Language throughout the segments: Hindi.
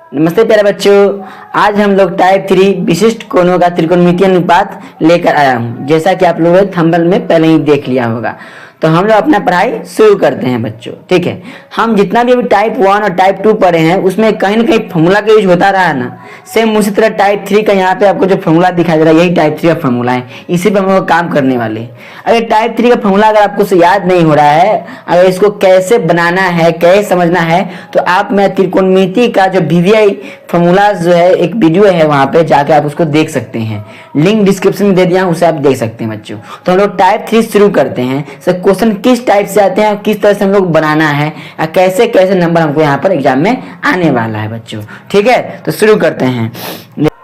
नमस्ते प्यारे बच्चों। आज हम लोग टाइप 3 विशिष्ट कोणों का त्रिकोणमितीय अनुपात लेकर आया हूँ। जैसा कि आप लोगों ने थंबनेल में पहले ही देख लिया होगा, तो हम लोग अपना पढ़ाई शुरू करते हैं बच्चों। ठीक है, हम जितना भी अभी टाइप 1 और टाइप 2 पढ़े हैं उसमें कहीं ना कहीं फॉर्मूला का यूज होता रहा है ना। सेम उसी तरह टाइप 3 का यहाँ पे आपको जो फॉर्मूला दिखाई दे रहा है यही टाइप 3 का फॉर्मूला है। इसी पर हम लोग काम करने वाले हैं। अगर टाइप 3 का फॉर्मूला अगर आपको से याद नहीं हो रहा है, अगर इसको कैसे बनाना है, कैसे समझना है, तो आप मैं त्रिकोणमिति का जो वीवीआई फॉर्मूला जो है एक वीडियो है, वहां पे जाके आप उसको देख सकते हैं। लिंक डिस्क्रिप्शन में दे दिया, उसे आप देख सकते हैं बच्चों। तो हम लोग टाइप 3 शुरू करते हैं। सर क्वेश्चन किस टाइप से आते हैं, किस तरह से हम लोग बनाना है, कैसे कैसे नंबर हमको यहाँ पर एग्जाम में आने वाला है बच्चों। ठीक है, तो शुरू करते हैं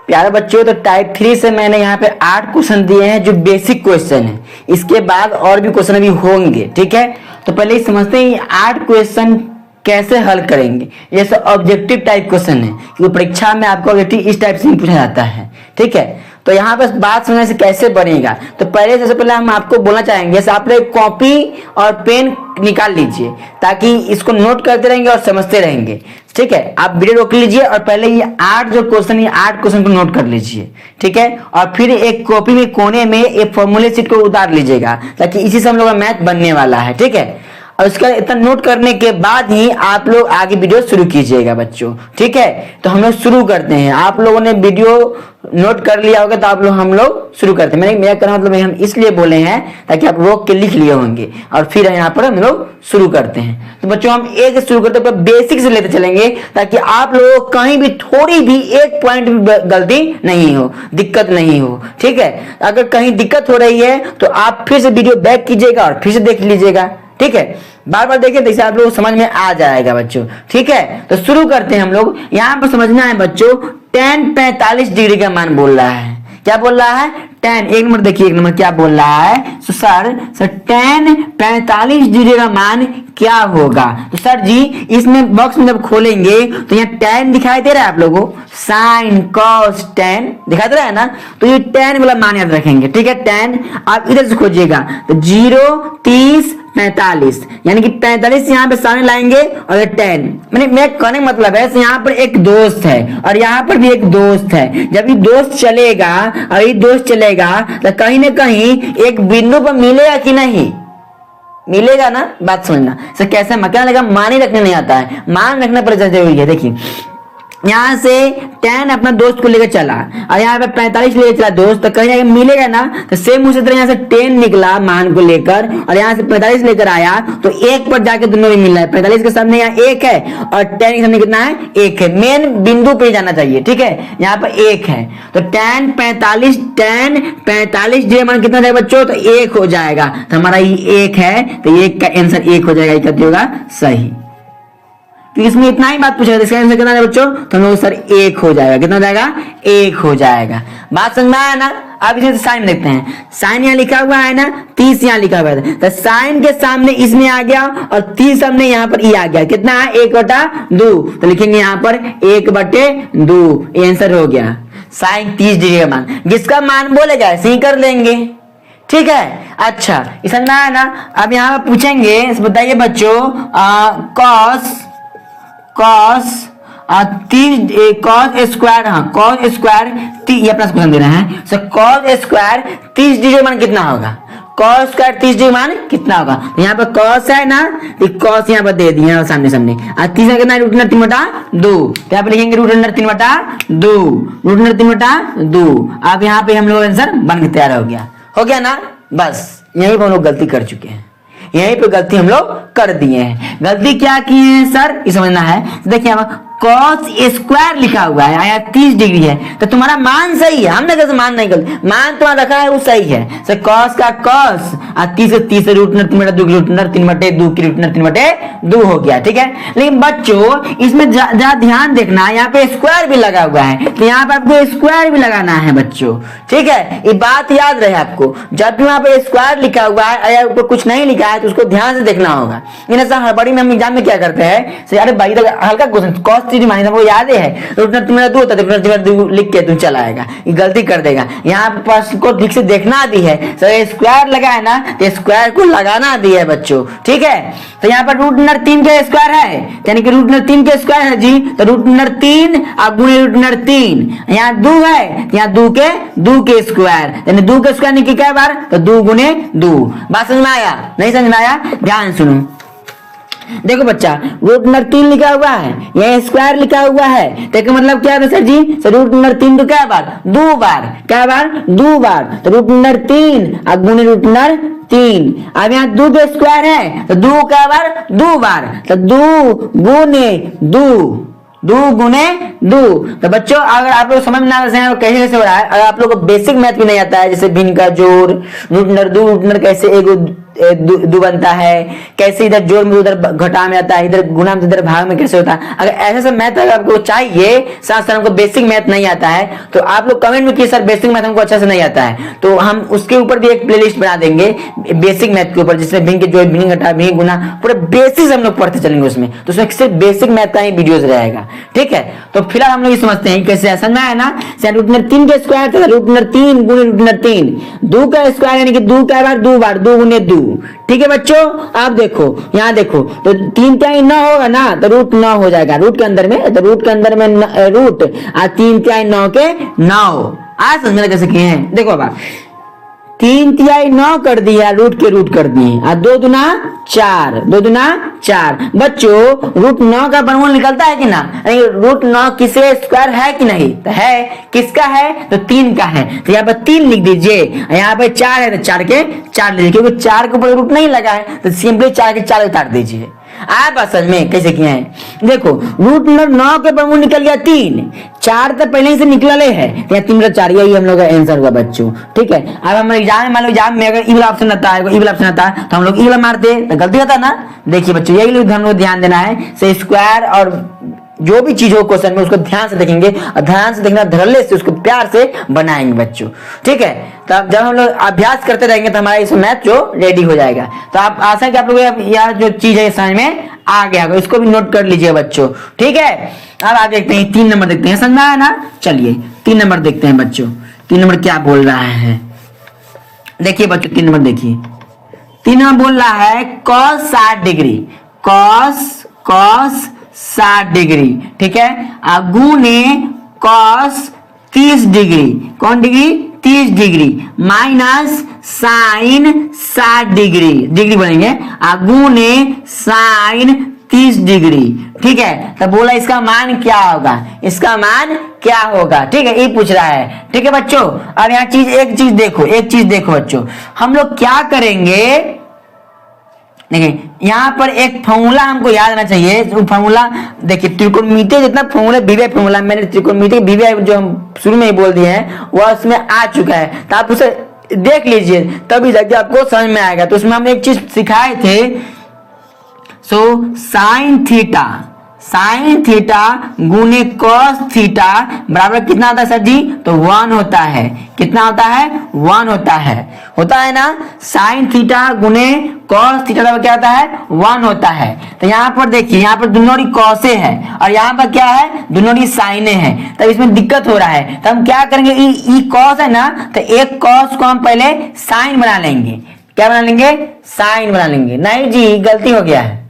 प्यारे बच्चों। तो टाइप 3 से मैंने यहाँ पे 8 क्वेश्चन दिए हैं जो बेसिक क्वेश्चन है। इसके बाद और भी क्वेश्चन अभी होंगे। ठीक है, तो पहले ही समझते हैं 8 क्वेश्चन कैसे हल करेंगे। ये सब ऑब्जेक्टिव टाइप क्वेश्चन है, क्योंकि परीक्षा में आपको ऑब्जेक्टिव इस टाइप से ही पूछा जाता है। ठीक है, तो यहाँ पर बात समझने से कैसे बनेगा, तो पहले सबसे पहले हम आपको बोलना चाहेंगे, जैसे आप लोग कॉपी और पेन निकाल लीजिए ताकि इसको नोट करते रहेंगे और समझते रहेंगे। ठीक है, आप वीडियो रोक लीजिए और पहले ये 8 जो क्वेश्चन, ये 8 क्वेश्चन को नोट कर लीजिए। ठीक है, और फिर एक कॉपी में कोने में एक फॉर्मूले शीट को उतार लीजिएगा ताकि इसी से हम लोग का मैथ बनने वाला है। ठीक है, और उसका इतना नोट करने के बाद ही आप लोग आगे वीडियो शुरू कीजिएगा बच्चों। ठीक है, तो हम लोग शुरू करते हैं। आप लोगों ने वीडियो नोट कर लिया होगा, तो आप लोग हम लोग शुरू करते हैं। मेरा कहना मतलब हम इसलिए बोले हैं ताकि आप रोक के लिख लिए होंगे और फिर यहाँ पर हम लोग शुरू करते हैं। तो बच्चों हम एक शुरू करते हैं, बेसिक से लेते चलेंगे ताकि आप लोगों को कहीं भी थोड़ी भी एक पॉइंट भी गलती नहीं हो, दिक्कत नहीं हो। ठीक है, अगर कहीं दिक्कत हो रही है तो आप फिर से वीडियो बैक कीजिएगा और फिर से देख लीजिएगा। ठीक है, बार बार देखिए, जैसे आप लोग समझ में आ जाएगा बच्चों। ठीक है, तो शुरू करते हैं हम लोग। यहाँ पर समझना है बच्चों, tan 45 डिग्री का मान बोल रहा है। क्या बोल रहा है? tan। एक नंबर देखिए, एक नंबर क्या बोल रहा है। तो सर tan 45 डिग्री का मान क्या होगा? तो सर जी इसमें बॉक्स में जब खोलेंगे तो यहाँ tan दिखाई दे रहा है आप लोगों को, sin cos tan दिखाई दे रहा है ना। तो ये tan वाला मान याद रखेंगे। ठीक है, tan आप इधर से खोजिएगा तो 0, 30, 45, यानी कि 45 यहाँ पे सामने लाएंगे और 10। मैंने मेरा कहने का मतलब है यहाँ पर एक दोस्त है और यहाँ पर भी एक दोस्त है। जब ये दोस्त चलेगा और ये दोस्त चलेगा तो कहीं ना कहीं एक बिंदु पर मिलेगा कि नहीं मिलेगा ना। बात समझना सर, कैसे क्या लगा, मान ही रखने नहीं आता है, मान रखना पर जरूरी है। देखिए यहाँ से 10 अपना दोस्त को लेकर चला और यहाँ पे 45 लेकर चला दोस्त, तो कहीं ना कहीं मिलेगा ना। तो सेम उसी तरह यहाँ से 10 निकला मान को लेकर और यहाँ से 45 लेकर आया तो 1 पर जाके दोनों में मिल रहा है। 45 के सामने यहाँ 1 है और 10 के सामने कितना है? 1 है। मेन बिंदु पे जाना चाहिए। ठीक है, यहाँ पर 1 है तो tan 45 मान कितना जाएगा बच्चों? तो 1 हो जाएगा। तो हमारा ये 1 है, तो 1 का आंसर 1 हो जाएगा। क्या होगा? सही। तो इसमें इतना ही बात पूछा, इसका आंसर कितना है बच्चों? तो हम लोग सर 1 हो जाएगा। कितना हो जाएगा? 1 हो जाएगा। बात समझ में आया ना। अब इसमें साइन देखते हैं। साइन यहाँ लिखा हुआ है ना, 30 यहाँ लिखा हुआ है, तो साइन के सामने इसमें आ गया और 30 सामने यहाँ पर ई आ गया। कितना है? 1/2। तो लिखेंगे यहाँ पर 1/2। ये आंसर हो गया। साइन 30 डिग्री का मान, जिसका मान बोलेगा ऐसे ही कर लेंगे। ठीक है, अच्छा समझ में आया ना। अब यहाँ पर पूछेंगे, बताइए बच्चों, cos 30 हाँ cos स्क्वायर, ये अपना क्वेश्चन दे रहे हैं। सो cos स्क्वायर 30 डिग्री मान कितना होगा? cos स्क्वायर 30 डिग्री मान कितना होगा? तो यहाँ पर cos है ना, तो cos यहाँ पर दे दिया सामने सामने। और 30 कितना? √3/2। तो यहाँ पे लिखेंगे √3/2। अब यहाँ पे हम लोग आंसर बन के तैयार हो गया ना। बस यही पर हम लोग गलती कर चुके हैं, यहीं पे गलती हम लोग कर दिए हैं। गलती क्या की है सर, ये समझना है। देखिए cos स्क्वायर लिखा हुआ है, आया 30 डिग्री है, तो तुम्हारा मान सही है। हमने कैसे मान नहीं गलत, मान तुम्हारा रखा है वो सही है। सर cos का cos और 30 √3/2 हो गया। ठीक है, लेकिन बच्चों इसमें जरा ध्यान देखना, यहाँ पे स्क्वायर भी लगा हुआ है, तो यहाँ पे आपको स्क्वायर भी लगाना है बच्चों। ठीक है, ये बात याद रहे आपको, जब भी वहां पे स्क्वायर लिखा हुआ है या ऊपर कुछ नहीं लिखा है तो उसको ध्यान से देखना होगा। हड़बड़ी में हम एग्जाम में क्या करते हैं, अरे भाई हल्का क्वेश्चन cos 30 मानी हमको याद है, रूट अंडर 3 बटा 2 होता है, रूट अंडर 2 लिख के तुम चला आएगा, ये गलती कर देगा। यहाँ पास को ठीक से देखना भी है, सर स्क्वायर लगा है ना, तो स्क्वायर को लगाना भी है बच्चों, ठीक है। तो यहाँ पर रूट अंडर 3 का स्क्वायर है, यानी कि रूट अंडर 3 का स्क्वायर है जी, तो रूट अंडर 3 और गुणे रूट अंडर 3, यहाँ 2 है, यहाँ 2 के स्क्वायर, यानी 2 के स्क्वायर निकल क्या बार, तो 2 गुणे 2। बात समझ में आया? नहीं समझ में आया? ध्यान सुनो, देखो बच्चा, रूट अंडर 3 लिखा हुआ है, यहाँ स्क्वायर लिखा हुआ है, तो इसका मतलब क्या है सर जी, सर रूट अंडर 3 तो क्या बार, 2 बार, क्या बार, 2 बार, तो रूट अंडर 3 और गुणे रूट अंडर 3। अब यहाँ 2 का स्क्वायर है, तो 2 क्या बार, 2 बार, तो 2 गुणे 2, 2 गुणे 2। तो बच्चों अगर आप लोग समझ में ना कैसे कैसे हो रहा है, अगर आप लोग को बेसिक मैथ भी नहीं आता है, जैसे भिन्न का जोड़, रूट अंडर 2 रूट अंडर कैसे एक दो बनता है, कैसे इधर जोड़ में उधर घटा में आता है, इधर गुणा में इधर भाग में कैसे होता है, अगर ऐसे सब मैथ अगर आपको चाहिए, साथ साथ हमको बेसिक मैथ नहीं आता है, तो आप लोग कमेंट में कीजिए सर बेसिक मैथ हमको अच्छा से नहीं आता है, तो हम उसके ऊपर भी एक प्लेलिस्ट बना देंगे बेसिक मैथ के ऊपर, जिसमें भिन्न के जोड़, भिन्न घटा, भिन्न गुणा, पूरे बेसिक्स हम लोग पढ़ते चलेंगे उसमें, तो उसमें सिर्फ बेसिक मैथ का ही वीडियोस रहेगा, ठीक है। तो फिलहाल हम लोग ये समझते हैं कैसे समझ में आया ना, रूट अंडर 3 का स्क्वायर था, रूट अंडर 3 गुणे रूट अंडर 3, 2 का स्क्वायर यानी कि 2 क्या बार, 2 बार, 2 गुणे 2, ठीक है बच्चों। आप देखो, यहाँ देखो, तो 3 तिहाई 9 होगा ना, तो रूट 9 हो जाएगा रूट के अंदर में, तो रूट के अंदर में रूट और 3 तिहाई 9 के 9। आज समझ में कैसे किए हैं, देखो अब 3 तिहाई 9 कर दिया, रूट के रूट कर दिए, और 2 दूना 4, 2 दूना 4। बच्चों रूट 9 का वर्गमूल निकलता है कि ना, रूट 9 किसे स्क्वायर है कि नहीं, तो है, किसका है, तो 3 का है, तो यहाँ पर 3 लिख दीजिए, यहाँ पे 4 है तो 4 के 4 लीजिए, क्योंकि 4 के ऊपर रूट नहीं लगा है, तो सिंपली 4 के 4 उतार दीजिए। आप असल में कैसे किए हैं, देखो रूट अंडर 9 के वर्गमूल निकल गया 3, 4 तो पहले ही से निकले है, यहाँ 3 बटा 4, यही हम लोग का आंसर हुआ बच्चों, ठीक है। अब हम एग्जाम में मान लो एग्जाम में अगर ई वाला ऑप्शन आता है, ई वाला ऑप्शन आता है, तो हम लोग ई वाला मारते, तो गलती होता है ना। देखिए बच्चों यही लोग हम लोग ध्यान देना है, से स्क्वायर और जो भी चीज हो क्वेश्चन में उसको ध्यान से देखेंगे, और ध्यान से देखना, धड़ल्ले से उसको प्यार से बनाएंगे बच्चों, ठीक है। तो अब जब हम लोग अभ्यास करते रहेंगे तो हमारा इस मैथ जो रेडी हो जाएगा। तो आप आशा है कि आप लोग यह जो चीज है समझ में आ गया, इसको भी नोट कर लीजिए बच्चों, ठीक है। अब आगे देखते हैं 3 नंबर देखते हैं, समझ में आया ना। चलिए 3 नंबर देखते हैं बच्चों, 3 नंबर क्या बोल रहा है, देखिए बच्चों 3 नंबर देखिए, 3 नंबर बोल रहा है cos 60 डिग्री, cos 60 डिग्री, ठीक है, गुणे cos 30 डिग्री, कौन degree, 30 degree, minus sine 60 degree, degree बोलेंगे, गुणे साइन 30 डिग्री, ठीक है। तो बोला इसका मान क्या होगा, इसका मान क्या होगा, ठीक है, ये पूछ रहा है, ठीक है बच्चों। अब यहाँ एक चीज देखो बच्चों, हम लोग क्या करेंगे, देखिए यहाँ पर एक फॉर्मूला हमको याद रहना चाहिए, वो फॉर्मूला देखिए त्रिकोणमितीय जितना फॉर्मूला विभेद फॉर्मूला, मैंने त्रिकोणमितीय विभेद जो हम शुरू में ही बोल दिए हैं वह उसमें आ चुका है, तो आप उसे देख लीजिए तभी जाके आपको समझ में आएगा। तो उसमें हमने एक चीज सिखाए थे, साइन थीटा गुने कॉस थीटा बराबर कितना होता है सर जी, तो 1 होता है, कितना होता है, 1 होता है ना। साइन थीटा गुने कॉस थीटा बराबर क्या होता है, 1 होता है। तो यहाँ पर देखिए, यहाँ पर दोनों कॉसे है और यहाँ पर क्या है, दोनों साइने है, तब इसमें दिक्कत हो रहा है। तो हम क्या करेंगे, ई कॉस है ना, तो एक कॉस को हम पहले साइन बना लेंगे, क्या बना लेंगे, साइन बना लेंगे। नहीं जी गलती हो गया है,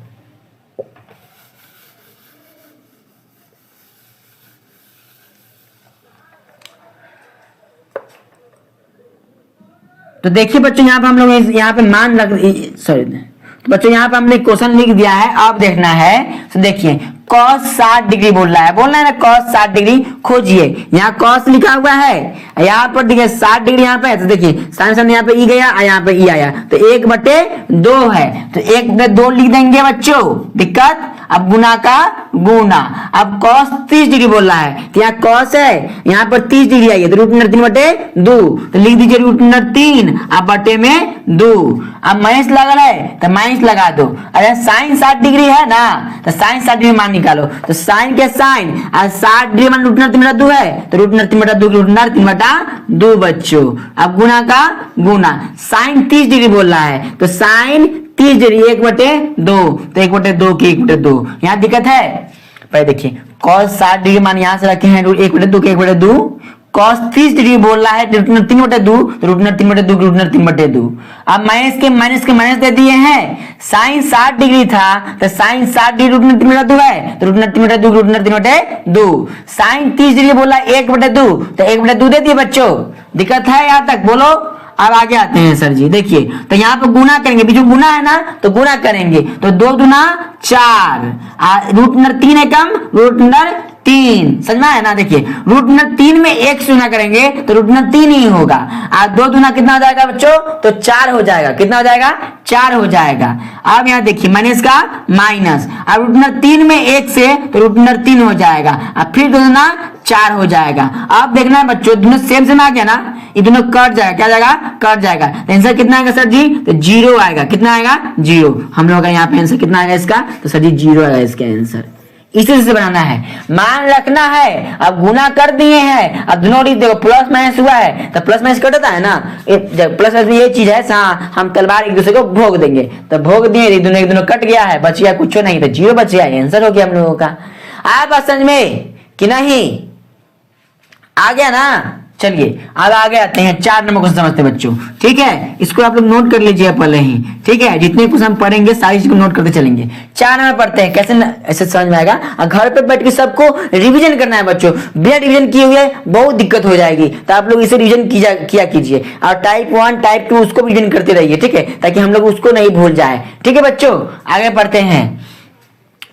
तो देखिए बच्चों यहाँ पे हम लोग यहाँ पे मान रख, सॉरी तो बच्चों यहाँ पे हमने क्वेश्चन लिख दिया है, आप देखना है। तो देखिए cos 60 डिग्री बोल रहा है ना, cos 60 डिग्री खोजिए। यहाँ cos लिखा हुआ है, यहाँ पर देखिए 60 डिग्री यहाँ पे है, तो देखिए साइन यहाँ पे ई गया और यहाँ पे ई आया, तो 1/2 है, तो 1/2 लिख देंगे बच्चों, दिक्कत। अब गुना का गुना, अब cos 30 डिग्री बोल रहा है, तो यहाँ cos है, यहाँ पर 30 डिग्री आई है, तो √3/2, तो लिख दीजिए √3 अब बटे में 2। अब माइनस लगा है तो माइनस लगा दो, अरे साइन 60 डिग्री है ना, तो साइन 60 डिग्री मान निकालो, तो साइन के साइन और 60 डिग्री मान √3/2 है, तो √3/2 बच्चों। अब गुना का गुना, साइन 30 डिग्री बोल रहा है, तो साइन 30 डिग्री 1/2, तो 1/2 की 1/2, यहाँ दिक्कत है। पहले देखिए cos 60 डिग्री मान यहाँ से रखे हैं 1/2 के 1/2, cos 30 डिग्री बोल रहा है रूट 3/2, तो रूट 3/2 रूट 3/2। अब माइनस के माइनस दे दिए हैं, साइन 60 डिग्री था तो साइन 60 डिग्री रूट 3/2 है, तो रूट 3/2 रूट 3/2। साइन 30 डिग्री बोला 1/2, तो 1/2 दे दिए बच्चों। दिक्कत है यहाँ तक बोलो। अब आगे आते हैं सर जी, देखिए तो यहाँ पे गुना करेंगे, बीच में गुना है ना तो गुना करेंगे, तो 2 दूना 4, रूट 3 है कम, रूट 3 समझ में है ना। देखिए रूट 3 में 1 से गुना करेंगे तो रूट 3 ही होगा। 2 दूना कितना हो जाएगा बच्चों, तो 4 हो जाएगा। कितना हो जाएगा, 4 हो जाएगा। अब यहाँ देखिए माइनस का माइनस, अब रूट 3 में 1 से तो रूट 3 हो जाएगा, अब फिर 2 दूना 4 हो जाएगा। अब देखना है बच्चों दोनों सेम आ गया ना, ये दोनों कट जाएगा, क्या जाएगा, कट जाएगा। तो आंसर कितना आएगा सर जी, तो 0 आएगा। कितना आएगा, 0। हम लोग का यहाँ पे आंसर कितना आएगा इसका, तो सर जी 0 आएगा इसका आंसर। इसी से बनाना है, मान रखना है। अब गुना कर दिए हैं, अब दोनों देखो प्लस माइनस हुआ है तो प्लस माइनस कटता है ना, प्लस माइनस ये चीज है। हम तलवार एक दूसरे को भोग देंगे, तो भोग दिए दोनों कट गया है, बच गया कुछ नहीं, तो 0 बच गया। आंसर हो गया हम लोगों का। आया बात समझ में कि नहीं, आ गया ना। चलिए अब आगे आते हैं 4 नंबर क्वेश्चन समझते हैं बच्चों, ठीक है। इसको आप लोग नोट कर लीजिए पहले ही, ठीक है। जितने क्वेश्चन हम पढ़ेंगे सारी चीज को नोट करते चलेंगे। 4 नंबर पढ़ते हैं, कैसे ऐसे समझ में आएगा। और घर पे बैठ के सबको रिवीजन करना है बच्चों, बिना रिवीजन किए हुए बहुत दिक्कत हो जाएगी, तो आप लोग इसे रिवीजन किया कीजिए। और टाइप 1 टाइप 2 उसको रिवीजन करते रहिए, ठीक है, ताकि हम लोग उसको नहीं भूल जाए, ठीक है बच्चों। आगे पढ़ते हैं,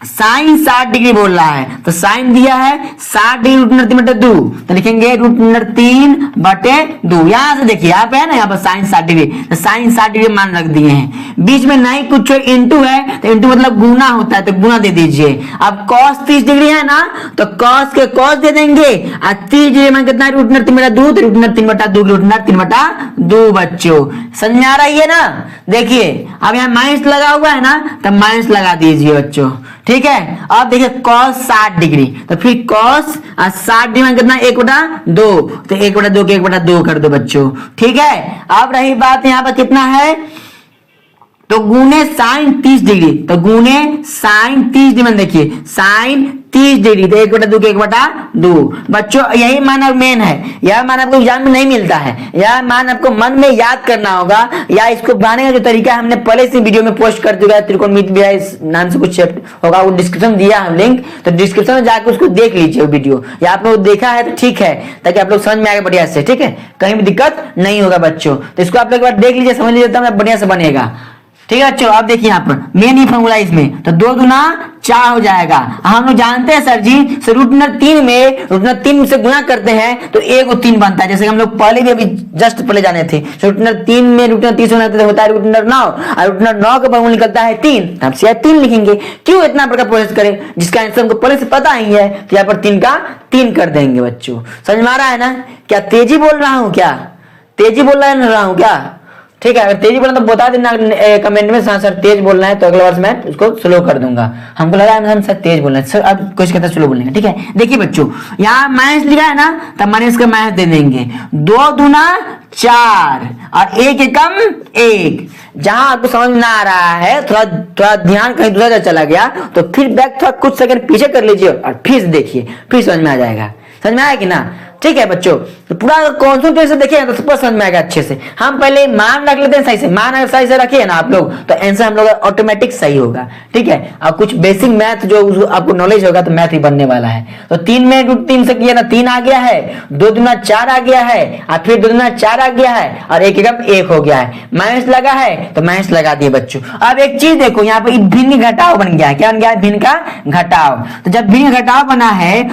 साइन 60 डिग्री बोल रहा है, तो साइन दिया है 60 डिग्री रूट 3/2, तो लिखेंगे रूट 3/2। यहां से देखिए यहाँ पे है ना, यहाँ पर साइन 60 डिग्री, तो साइन 60 डिग्री मान रख दिए हैं। बीच में नहीं कुछ इंटू है, तो इंटू मतलब गुना होता है, तो गुना दे दीजिए। अब cos 30 डिग्री है ना, तो cos के cos दे देंगे, और 30 डिग्री में कितना रूट 3/2, तो रूट 3/2 रूट 3/2 बच्चों। समझ में आ रही है ना। देखिए अब यहाँ माइनस लगा हुआ है ना, तो माइनस लगा दीजिए बच्चों, ठीक है। अब देखिए cos 60 डिग्री, तो फिर cos 60 डिग्री में कितना 1/2, तो 1/2 के 1/2 कर दो बच्चों, ठीक है। अब रही बात यहाँ पर कितना है, तो गुने साइन 30 डिग्री, तो गुने साइन 30 डिग्री में देखिए साइन 30 डिग्री, तो 1/2 के 1/2 बच्चों। यही मान अब मेन है, यह मान आपको एग्जाम में नहीं मिलता है, यह मान आपको मन में याद करना होगा, या इसको बनाने का जो तरीका हमने पहले से वीडियो में पोस्ट कर दिया है, त्रिकोणमिति इस नाम से कुछ होगा, वो डिस्क्रिप्शन दिया है लिंक, तो डिस्क्रिप्शन में जाकर उसको देख लीजिए वो वीडियो, या आप लोग देखा है तो ठीक है, ताकि आप लोग समझ में आगे बढ़िया से, ठीक है, कहीं भी दिक्कत नहीं होगा बच्चों। तो इसको आप लोग एक बार देख लीजिए, समझ लीजिए, तब बढ़िया से बनेगा, ठीक है बच्चों। अब देखिए यहाँ पर मेन ही फॉर्मूला इसमें, तो 2 दूना 4 हो जाएगा। हम लोग जानते हैं सर जी, रूट 3 में रूट 3 से गुना करते हैं तो 1 और 3 बनता है, जैसे हम लोग पहले भी अभी जस्ट पहले जाने थे। रूट 3 में रूट 3 से होता है रूट 9, और रूट 9 का वर्गमूल निकलता है 3, हम सीधा 3 लिखेंगे। क्यों इतना बड़ा प्रोसेस करें, जिसका आंसर हमको पहले से पता ही है, तो यहाँ पर 3 का 3 कर देंगे बच्चों। समझ में आ रहा है ना। क्या तेजी बोल रहा हूँ, क्या तेजी बोल रहा हूँ क्या, ठीक है। अगर तेजी बोलना तो बता देना कमेंट में, सर तेज बोलना है तो अगले बार मैं उसको स्लो कर दूंगा। हमको लगा है सर तेज बोलना है, सर अब कुछ कहता है स्लो बोलने का, ठीक है। देखिए बच्चों यहाँ माइनस लिखा है ना, तो माइनस का माइनस दे देंगे। 2 दूना 4 और 1 एकम 1। जहां आपको समझ में ना आ रहा है, थोड़ा ध्यान कहीं दूसरा चला गया, तो फिर बैक थोड़ा कुछ सेकंड पीछे कर लीजिए और फिर देखिए, फिर समझ में आ जाएगा। समझ में आया कि ना, ठीक है बच्चों। तो पूरा कॉन्सेंट्रेशन देखिए तो सब समझ में आएगा अच्छे से। हम पहले मान रख लेते हैं सही से, मान अगर सही से रखिए ना आप लोग, तो आंसर हम लोग ऑटोमेटिक सही होगा, ठीक है। और कुछ बेसिक मैथ जो आपको नॉलेज होगा तो मैथ ही बनने वाला है। तो 3 में रूट 3 से किया ना 3 आ गया है, 2 दूना 4 आ गया है, और फिर 2 दूना 4 आ गया है, और 1 एकम 1 हो गया है। माइनस लगा है तो माइनस लगा दिए बच्चों। अब एक चीज देखो यहाँ पे भिन्न घटाव बन गया है। क्या बन गया है, भिन्न का घटाव। तो जब भिन्न घटाव बना है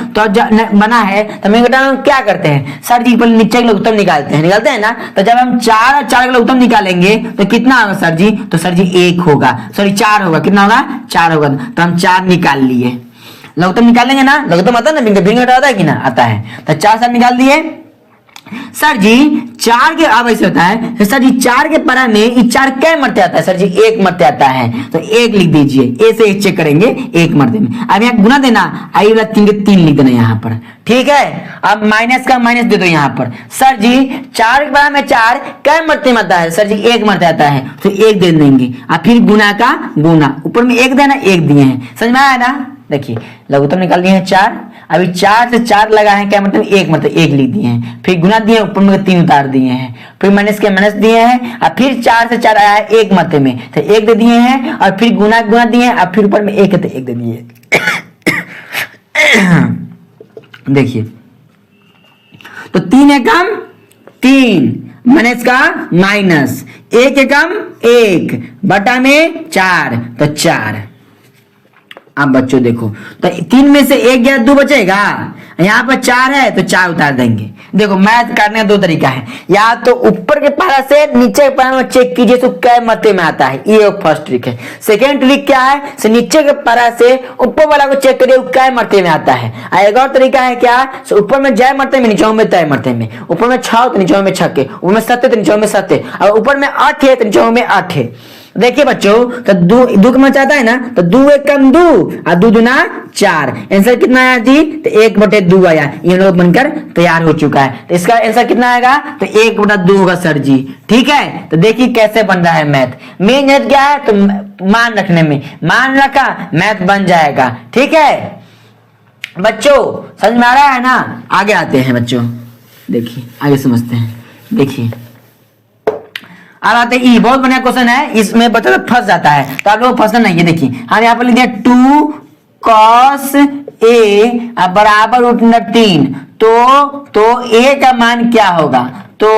तो भिन्न घटाव क्या करते हैं सर जी, पहले नीचे के उत्तर निकालते हैं ना। तो जब हम 4 और 4 का उत्तर निकालेंगे तो कितना होगा सर जी, तो सर जी 1 होगा, सॉरी 4 होगा। कितना होगा, 4 होगा। तो हम 4 निकाल लिए, लघुत्तम निकालेंगे ना, लघुत्तम आता है ना, भिन्न घटाव आता है कि ना, आता है। तो 4 सर निकाल दिए सर जी। 4 के अब ऐसे होता है सर जी, 4 के परा में ये 4 कै मरते आता है सर जी, 1 मरते आता है, तो 1 लिख दीजिए। ए से 1 चेक करेंगे, 1 मरते में। अब यहाँ गुना देना, आई वाला 3 के 3 लिख देना यहाँ पर, ठीक है। अब माइनस का माइनस दे दो यहाँ पर। सर जी 4 के परा में 4 कै मरते में आता है सर जी, 1 मरते आता है, तो 1 दे देंगे। अब फिर गुना का गुना, ऊपर में 1 देना, 1 दिए हैं। समझ में आया ना, देखिए लघुत्तम निकाल दिए हैं 4, अभी 4 से 4 लगा है, क्या मतलब 1, मतलब 1 लिख दिए हैं, फिर गुना दिए ऊपर में 3 उतार दिए हैं, फिर माइनस के माइनस दिए हैं, और फिर 4 से 4 आया है 1 मध्य में तो 1 दे दिए हैं, और फिर गुना गुना दिए हैं, और फिर ऊपर में 1 है तो 1 दे दिए। देखिए तो 3 एकम 3 माइनस का माइनस, 1 एकम 1 बटा में 4 तो 4। अब बच्चों देखो तो 3 में से 1 गया 2 बचेगा, यहाँ पर 4 है तो 4 उतार देंगे। देखो मैथ करने का 2 तरीका है, या तो ऊपर के पारा से नीचे के पारा में चेक कीजिए तो क्या मते में आता है, ये फर्स्ट ट्रिक है। सेकेंड ट्रिक क्या है, से नीचे के पारा से ऊपर वाला को चेक करिए क्या मते में आता है। एक और तरीका है क्या, ऊपर में जय मरते में नीचे में तय मरते में, ऊपर में 6 तो नीचे में 6 के, ऊपर में 7 तो नीचे में 7, और ऊपर में 8 है तो नीचे में 8 है। देखिए बच्चों तो दो का चाहता है ना, तो 2 एकम 2 और 2 दूना 4, आंसर कितना आया जी, तो 1/2 आया। ये लोग बनकर तैयार हो चुका है, तो इसका आंसर कितना आएगा, तो 1/2 होगा सर जी। ठीक है, तो देखिए कैसे बन रहा है मैथ। मेन मैथ क्या है, तो मान रखने में, मान रखा मैथ बन जाएगा। ठीक है बच्चों, समझ में आ रहा है ना। आगे आते हैं बच्चों, देखिए आगे समझते हैं। देखिए अब आते हैं, बहुत बढ़िया क्वेश्चन है, इसमें बच्चा फंस जाता है तो आप लोग फंसना नहीं है। देखिए हम यहाँ पर लिख दिया 2 cos a बराबर √3, तो a का मान क्या होगा, तो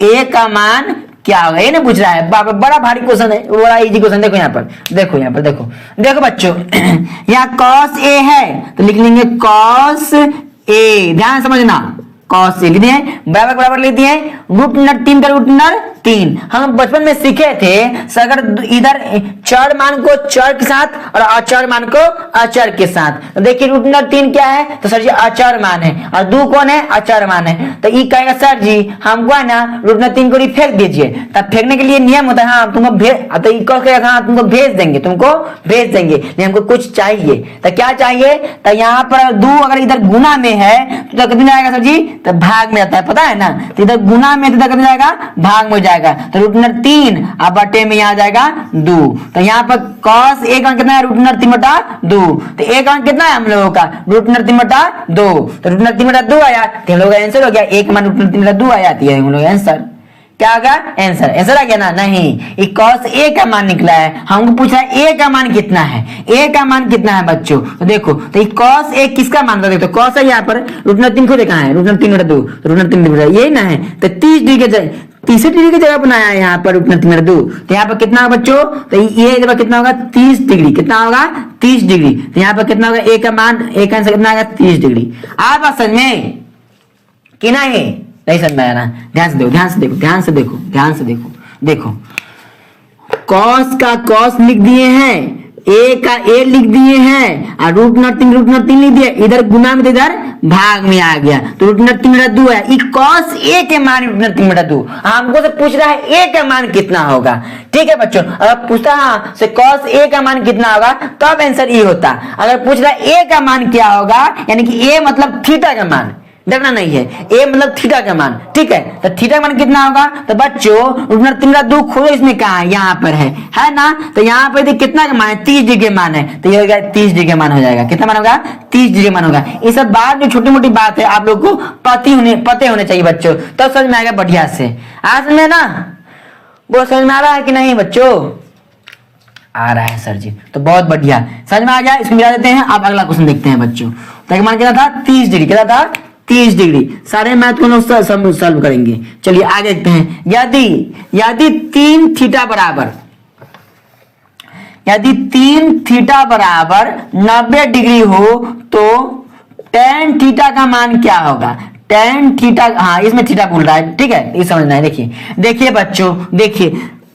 a का मान क्या होगा, ये ना पूछ रहा है। बड़ा भारी क्वेश्चन है, बड़ा इजी क्वेश्चन। देखो यहाँ पर, देखो यहाँ पर, देखो बच्चों यहाँ cos a है तो लिख लेंगे cos a, ध्यान समझना, cos a लिख दिए, बराबर बराबर लिख दिए, √3 का √3। हम बचपन में सीखे थे, अगर इधर चर मान को चर के साथ और अचर मान को अचर के साथ, तो देखिए √3 क्या है, तो सर जी अचर मान है, और 2 कौन है, अचर मान है। तो ये कहेगा सर जी हमको है ना √3 को फेंक दीजिए, तब फेंकने के लिए नियम होता है, हाँ तुमको भेज, तो ये कहेगा हाँ तुमको भेज देंगे, लेकिन हमको कुछ चाहिए। तो क्या चाहिए, तो यहाँ पर 2 अगर इधर गुना में है तो कितना जाएगा सर जी, तो भाग में जाता है, पता है ना। तो इधर गुना में तो कितना जाएगा, भाग में जाएगा, तो √3 अब बटे में यहाँ जाएगा 2। तो यहाँ पर cos a का कितना है, √3/2, तो a का कितना है हम लोगों का, √3/2, तो √3/2 आया, तो हम लोग का आंसर हो गया, 1 मान √3/2 आ जाती है हम लोग आंसर। क्या होगा, आंसर आ गया ना, नहीं ये cos a का मान निकला है, हमको पूछ रहा है a का मान कितना है, a का मान कितना है बच्चों। तो देखो तो ये cos a किसका मान था, देखो cos है यहाँ पर √3 को देखा है, √3/2, √3 यही ना है, तो 30 डिग्री के 30 डिग्री की जगह बनाया है यहाँ पर √3/2, तो यहाँ पर कितना होगा बच्चों, तो ये जगह कितना होगा 30 डिग्री, कितना होगा 30 डिग्री, तो यहाँ पर कितना होगा, a का मान, a का आंसर कितना आएगा 30 डिग्री। आप बात समझ में कि नहीं समझ में आ रहा, ध्यान से देखो, देखो cos का cos लिख दिए हैं, a का a लिख दिए हैं, और √3 लिख दिए, इधर गुना में इधर भाग में आ गया, तो √3/2 है। ये cos a के मान √3/2, हमको से पूछ रहा है a का मान कितना होगा। ठीक है बच्चों, अगर पूछता हाँ से cos a का मान कितना होगा तब आंसर ये होता, अगर पूछ रहा है a का मान क्या होगा, यानी कि a मतलब थीटा का मान, डरना नहीं है, a मतलब थीटा का मान। ठीक है, तो थीटा का मान कितना होगा, तो बच्चों √3/2 खोलो, इसमें कहा है, यहाँ पर है ना, तो यहाँ पर कितना का मान है, 30 डिग्री मान है, तो ये हो गया 30 डिग्री मान हो जाएगा। कितना मान होगा, 30 डिग्री मान होगा। ये सब बात जो छोटी मोटी बात है आप लोग को पते होने चाहिए बच्चों, तब तो समझ में आएगा बढ़िया से। आज में ना वो समझ में आ रहा है कि नहीं बच्चों, आ रहा है सर जी, तो बहुत बढ़िया समझ में आ गया, इसको मिला देते हैं। अब अगला क्वेश्चन देखते हैं बच्चों, तो मान कितना था 30 डिग्री, कितना था 30 डिग्री। सारे मैथ को लोग सॉल्व करेंगे। चलिए आगे देखते हैं, यदि 3 थीटा बराबर 90 डिग्री हो तो tan थीटा का मान क्या होगा, tan थीटा, हाँ इसमें थीटा बोल रहा है, ठीक है, ये समझना है। देखिए बच्चों, देखिए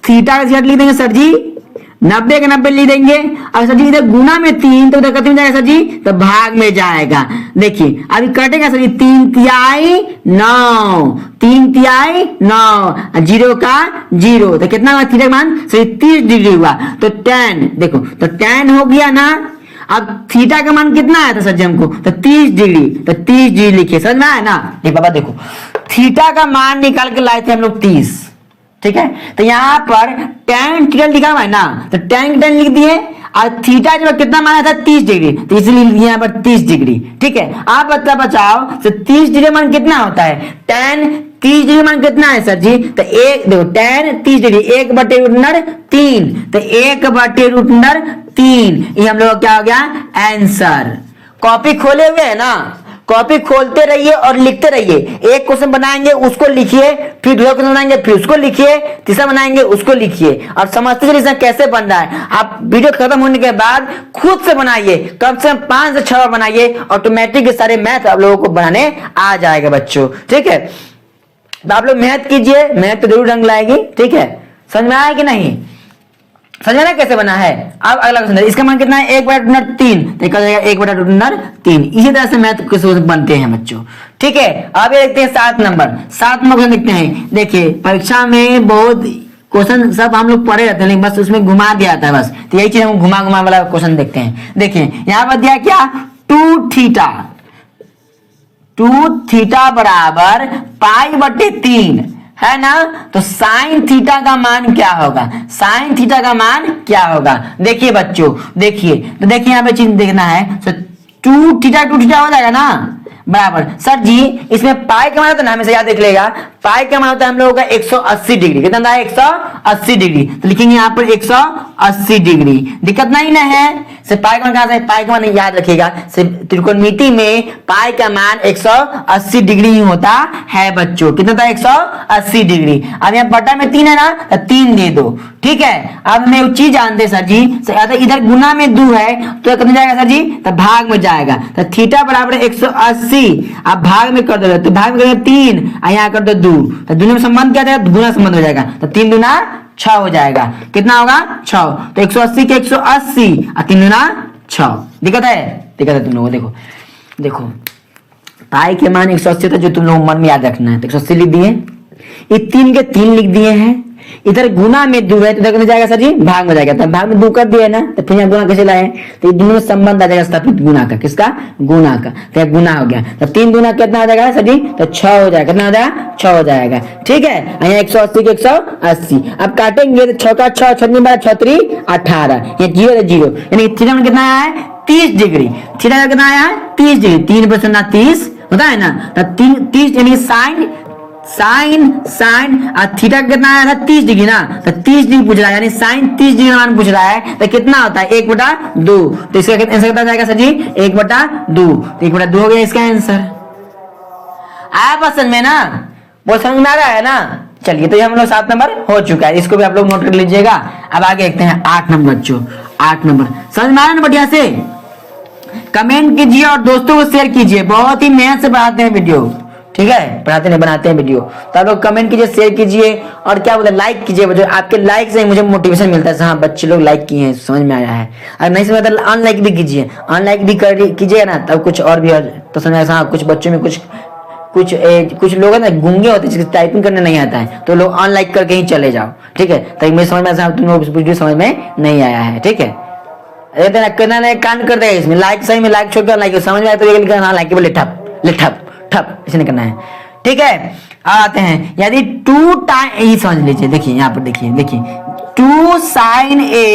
थीटा का लिख देंगे सर जी 90 का 90 लिख देंगे, और सर जी इधर गुना में 3 तो उधर कितने में जाएगा सर जी, तो भाग में जाएगा। देखिए अभी कटेगा सर जी, 3 तिहाई 9, 3 तिहाई 9, 0 का 0, तो कितना हुआ थीटा का मान, सर 30 डिग्री हुआ। तो tan, देखो तो tan हो गया ना, अब थीटा का मान कितना आया था सर जी हमको, तो 30 डिग्री, तो 30 डिग्री लिखिए, समझ में आया ना। ये बाबा देखो थीटा का मान निकाल के लाए थे हम लोग 30, ठीक है, तो यहाँ पर tan थीटा लिखा हुआ है ना, तो tan लिख दिए, और थीटा जो कितना माना था 30 डिग्री, तो इसलिए यहाँ पर 30 डिग्री। ठीक है, आप बता बचाओ तो 30 डिग्री मान कितना होता है, tan 30 डिग्री मान कितना है सर जी, तो एक देखो tan 30 डिग्री 1/√3, तो 1/√3, ये हम लोग क्या हो गया आंसर। कॉपी खोले हुए है ना, कॉपी खोलते रहिए और लिखते रहिए। एक क्वेश्चन बनाएंगे उसको लिखिए, फिर दूसरा क्वेश्चन बनाएंगे फिर उसको लिखिए, तीसरा बनाएंगे उसको लिखिए, और समझते चलिए कैसे बन रहा है। आप वीडियो खत्म होने के बाद खुद से बनाइए, कम से कम 5 से 6 बार बनाइए, ऑटोमेटिक सारे मैथ आप लोगों को बनाने आ जाएगा बच्चों। ठीक है, तो आप लोग मेहनत कीजिए, मेहनत तो जरूर रंग लाएगी। ठीक है, समझ में आया कि नहीं, समझना कैसे बना है। अब अगला क्वेश्चन, इसका मान कितना है 1/√3, तो क्या हो जाएगा 1/√3। इसी तरह से मैथ क्वेश्चन बनते हैं बच्चों। ठीक है, अब ये देखते हैं 7 नंबर क्वेश्चन देखते हैं। देखिए परीक्षा में बहुत क्वेश्चन सब हम लोग पढ़े रहते हैं, लेकिन बस उसमें घुमा दिया था बस, तो यही चीज हम घुमा वाला क्वेश्चन देखते हैं। देखिए यहाँ पर दिया क्या 2 थीटा बराबर π/3 है ना, तो साइन थीटा का मान क्या होगा, साइन थीटा का मान क्या होगा। देखिए बच्चों, देखिए तो देखिए यहाँ पे चीज देखना है, तो 2 थीटा हो जाएगा ना बराबर। सर जी इसमें पाई का मान होता है ना, हमेशा याद देख लेगा, पाई का मान होता है हम लोगों का 180 डिग्री। कितना था 180 डिग्री, तो लिखेंगे यहाँ पर 180 डिग्री। दिक्कत नहीं ना है, सिर्फ पाई का मान कहां से, पाई का मान याद रखिएगा, सिर्फ त्रिकोणमिति में पाई का मान 180 डिग्री ही होता है बच्चों। कितना था 180 डिग्री। अब यहाँ बटा में 3 है ना, तो 3 दे दो। ठीक है, अब मैं एक चीज जानते सर जी, इधर गुना में 2 है तो कितना जाएगा सर जी, तो भाग में जाएगा, तो थीटा बराबर 180, आप भाग में कर दो, तो भाग में करेंगे 3 और यहाँ कर दो 2, तो दोनों में संबंध क्या जाएगा, गुना संबंध हो जाएगा, तो 3 दूना 6 हो जाएगा। कितना होगा 6, तो 180 के 180 और 3 दूना 6। दिक्कत है तुम लोगों को। देखो पाई के मान 180 था, जो तुम लोगों मन में याद रखना है, तो 180 लिख दिए, ये 3 के 3 लिख दिए हैं, इधर गुना में 2 है तो इधर जाएगा सर जी भाग में जाएगा, तो भाग में 2 कर दिया ना, तो फिर यहाँ गुना कैसे लाए, तो ये दोनों में संबंध आ जाएगा स्थापित गुना का, किसका गुना का, तो गुना हो गया, तो 3 दूना कितना हो जाएगा सर जी, तो 6 हो जाएगा। कितना हो जाएगा 6 हो जाएगा। ठीक है, यहाँ 180 के 180, अब काटेंगे तो 6 का 6 6 3 18, ये 0 0, यानी थीटा में कितना आया है 30 डिग्री। थीटा में कितना आया है 30 डिग्री, 3/30 होता है ना, तो 30 यानी साइन और थीटा कितना आया था 30 डिग्री ना, तो 30 डिग्री पूछ रहा है, यानी साइन 30 डिग्री मान पूछ रहा है, तो कितना होता है 1/2, तो इसका आंसर कितना जाएगा सर जी 1/2, तो 1/2 हो गया इसका आंसर। आया पसंद में ना, वो समझ में आ रहा है ना। चलिए, तो ये हम लोग 7 नंबर हो चुका है, इसको भी आप लोग नोट कर लीजिएगा। अब आगे देखते हैं 8 नंबर बच्चों। 8 नंबर समझ में आया ना बढ़िया से, कमेंट कीजिए और दोस्तों को शेयर कीजिए, बहुत ही मेहनत से बनाते हैं वीडियो। ठीक है, पढ़ाते नहीं बनाते हैं वीडियो, तो आप लोग कमेंट कीजिए, शेयर कीजिए, और क्या बोलते हैं लाइक कीजिए बच्चों। आपके लाइक से मुझे मोटिवेशन मिलता है, हाँ बच्चे लोग लाइक किए हैं, समझ में आया है। अगर नहीं समझ आता अनलाइक भी कीजिए, अनलाइक भी कीजिए ना, तब कुछ और भी तो समझ आया। हाँ, कुछ बच्चों में कुछ लोग है ना गूंगे होते हैं, जिसको टाइपिंग करने नहीं आता है, तो लोग अनलाइक करके ही चले जाओ। ठीक है, तो मैं समझ में आया, तुम लोग वीडियो समझ में नहीं आया है। ठीक है, कांड कर देगा इसमें, लाइक सही में लाइक छोड़कर लाइक समझ में आया तो हाँ लाइक बोले ठप ऐसे नहीं करना है। ठीक है, आते हैं, यदि 2 टाइम, ये समझ लीजिए, देखिए यहाँ पर देखिए 2 sin A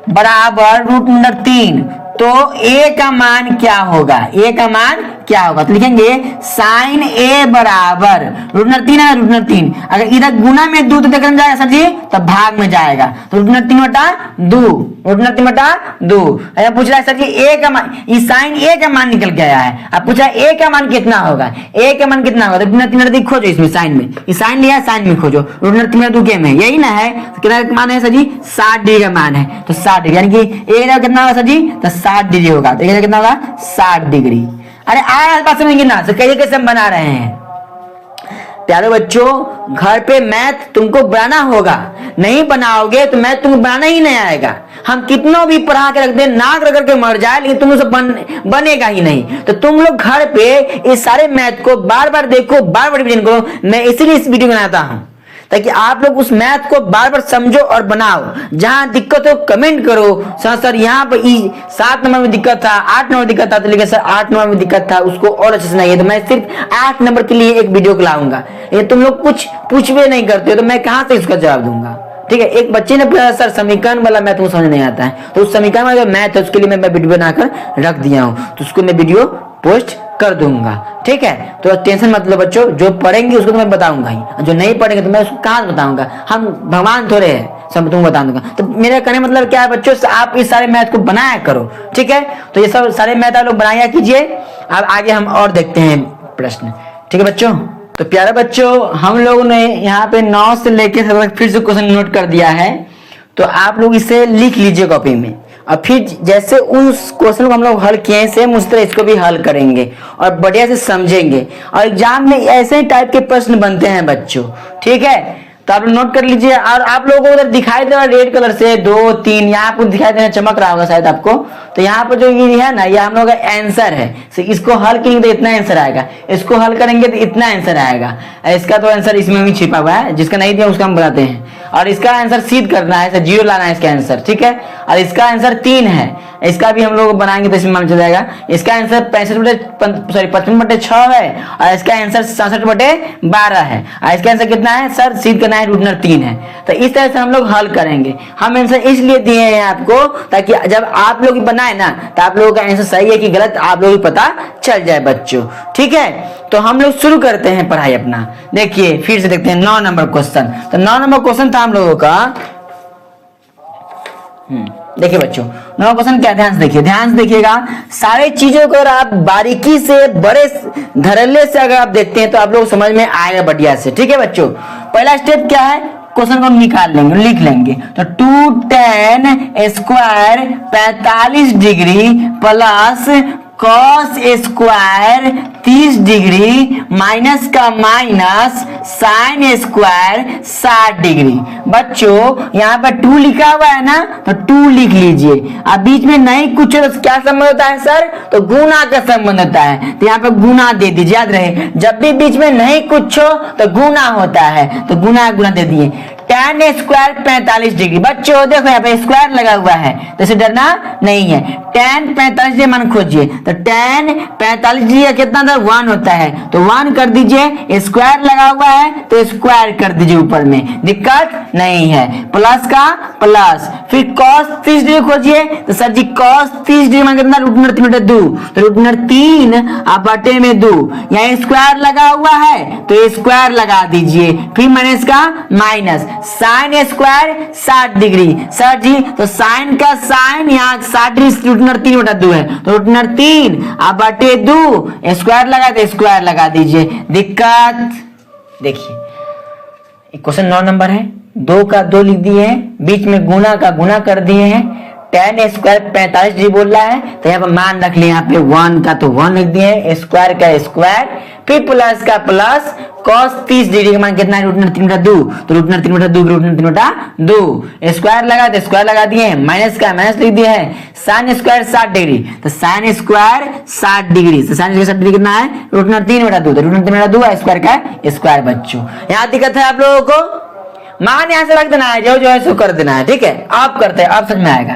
बराबर √3, तो A का मान क्या होगा, A का मान क्या होगा, तो लिखेंगे sin A बराबर √3 है, √3, अगर इधर गुना में 2 तो कितना जाएगा सर जी, तो भाग में जाएगा, तो √3/2, अगर पूछ रहा है सर जी A का मान, ये sin A का मान निकल के आया है, अब पूछ रहा है A का मान कितना होगा, A का मान कितना होगा, तो √3/2 खोजो, इसमें साइन में ये साइन लिया है, साइन में खोजो, √3/2 के में यही ना है, तो कितना मान है सर जी 60 डिग्री का मान है, तो 60 डिग्री, यानी कि A का कितना होगा सर जी, तो 60 डिग्री होगा, तो कितना होगा 60 डिग्री। अरे आया बात समझेंगे ना, तो कैसे हम बना रहे हैं प्यारे बच्चों। घर पे मैथ तुमको बनाना होगा, नहीं बनाओगे तो मैथ तुमको बनाना ही नहीं आएगा। हम कितनों भी पढ़ा के रख दे, नाक रगड़ के मर जाए, लेकिन तुम सब बनेगा ही नहीं। तो तुम लोग घर पे इस सारे मैथ को बार बार देखो, बार बार रिवीजन करो। मैं इसीलिए इस वीडियो बनाता हूं, ताकि आप लोग उस मैथ को बार बार समझो और बनाओ। जहां दिक्कत हो कमेंट करो, सर यहाँ पर 7 नंबर में दिक्कत था, 8 नंबर दिक्कत था, तो लेकिन सर 8 नंबर में दिक्कत था, उसको और अच्छे से नहीं है, तो मैं सिर्फ 8 नंबर के लिए एक वीडियो लाऊंगा। ये तुम लोग कुछ पूछ भी नहीं करते हो, तो मैं कहां से इसका जवाब दूंगा। ठीक है। एक बच्चे ने पूछा सर समीकरण वाला मैथ को समझ नहीं आता है, तो उस समीकरण वाला मैथ है उसके लिए मैं वीडियो बनाकर रख दिया हूँ, तो उसको मैं वीडियो पोस्ट कर दूंगा, ठीक है। तो टेंशन मत लो बच्चों, जो पढ़ेंगे उसको तो मैं बताऊंगा ही, जो नहीं पढ़ेंगे तो मैं उसको कहाँ बताऊंगा, हम भगवान थोड़े हैं सब तुमको बता दूंगा। तो मेरा कहने मतलब क्या है बच्चों, आप इस सारे मैथ को बनाया करो, ठीक है। तो ये सब सारे मैथ आप लोग बनाया कीजिए। अब आगे हम और देखते हैं प्रश्न, ठीक है बच्चों। तो प्यारे बच्चों, हम लोगों ने यहाँ पे 9 से लेकर 7 तक फिर से क्वेश्चन नोट कर दिया है, तो आप लोग इसे लिख लीजिए कॉपी में, और फिर जैसे उस क्वेश्चन को हम लोग हल किए सेम उस तरह इसको भी हल करेंगे और बढ़िया से समझेंगे। और एग्जाम में ऐसे ही टाइप के प्रश्न बनते हैं बच्चों, ठीक है। तो आप लोग नोट कर लीजिए। और आप लोगों को उधर दिखाई दे रहा है रेड कलर से 2 3, यहाँ आपको दिखाई देना चमक रहा होगा शायद आपको। तो यहाँ पर जो ये है ना, ये हम लोग का आंसर है। तो इसको हल करेंगे तो इतना आंसर आएगा, इसको हल करेंगे तो इतना आंसर आएगा। इसका तो आंसर इसमें भी छिपा हुआ है, जिसका नहीं दिया उसका हम बताते हैं। और इसका आंसर सीध करना है, 0 लाना है इसका आंसर, ठीक है। और इसका आंसर 3 है, इसका भी हम लोग बनाएंगे तो इसमें मालूम चल जाएगा। इसका आंसर 55/6 है, और इसका आंसर 66/12 है। और इसका आंसर कितना है सर, सीध करना है, रूट 3 है। तो इस तरह से हम लोग हल करेंगे। हम आंसर इसलिए दिए हैं आपको ताकि जब आप लोग बनाए ना, तो आप लोगों का आंसर सही है कि गलत आप लोगों को पता चल जाए बच्चों, ठीक है। तो हम लोग शुरू करते हैं पढ़ाई अपना। देखिए फिर से देखते हैं 9 नंबर क्वेश्चन। तो 9 नंबर क्वेश्चन था हम लोगों का, देखिए बच्चों 9 क्वेश्चन क्या, ध्यान से देखिएगा। सारी चीजों को अगर आप बारीकी से बड़े धड़ल्ले से अगर आप देखते हैं तो आप लोग समझ में आएगा बढ़िया से, ठीक है बच्चों। पहला स्टेप क्या है, क्वेश्चन को निकाल लेंगे, लिख लेंगे। तो 2tan square 45 degree plus cos square 30 degree minus का माइनस साइन स्क्वायर 60 डिग्री। बच्चों यहाँ पर 2 लिखा हुआ है ना, तो 2 लिख लीजिए। अब बीच में नहीं कुछ है तो क्या संबंध होता है सर, तो गुना का संबंध होता है, तो यहाँ पे गुना दे दीजिए। याद रहे जब भी बीच में नहीं कुछ हो तो गुना होता है, तो गुना दे दिए। tan स्क्वायर 45 डिग्री, बच्चों देखो यहाँ पे स्क्वायर लगा हुआ है तो इसे डरना नहीं है। tan 45 डिग्री मान खोजिए, तो tan 45 डिग्री कितना था 1 होता है, तो 1 कर दीजिए। स्क्वायर लगा हुआ है तो स्क्वायर कर दीजिए, ऊपर में दिक्कत नहीं है। प्लस का प्लस, फिर cos 30 डिग्री खोजिए, तो सर जी cos 30 डिग्री मान कितना, रूट 3/2, तो रूट 3 आप बटे में 2। यहाँ स्क्वायर लगा हुआ है तो स्क्वायर लगा दीजिए, फिर माइनस का माइनस, साइन स्क्वायर 60 डिग्री। सर जी तो साइन का साइन यहाँ 60 डिग्री रूट 3/2 है, तो रूट 3 आप बटे 2, स्क्वायर लगा तो स्क्वायर लगा दीजिए, दिक्कत। देखिए क्वेश्चन 9 नंबर है, 2 का 2 लिख दिए हैं, बीच में गुना का गुना कर दिए हैं। tan स्क्वायर 45 डिग्री बोल रहा है, तो यहाँ पर मान रख लिया, यहाँ पे 1 का तो 1 लिख दिए, स्क्वायर का स्क्वायर, फिर प्लस का प्लस, cos 30 डिग्री का मान कितना है, रूट 3/2, तो रूट 3/2 रूट 3/2, स्क्वायर लगा तो स्क्वायर लगा दिए, माइनस का माइनस लिख दिए है, साइन स्क्वायर 60 डिग्री, तो साइन स्क्वायर 60 डिग्री, तो साइन स्क्वायर 60 डिग्री कितना है, रूट 3/2, तो रूट 3/2 स्क्वायर का स्क्वायर। बच्चों यहाँ दिक्कत है आप लोगों को, मान यहां से रख देना है, जो है सो कर देना है, ठीक है। आप करते हैं, आप समझ में आएगा।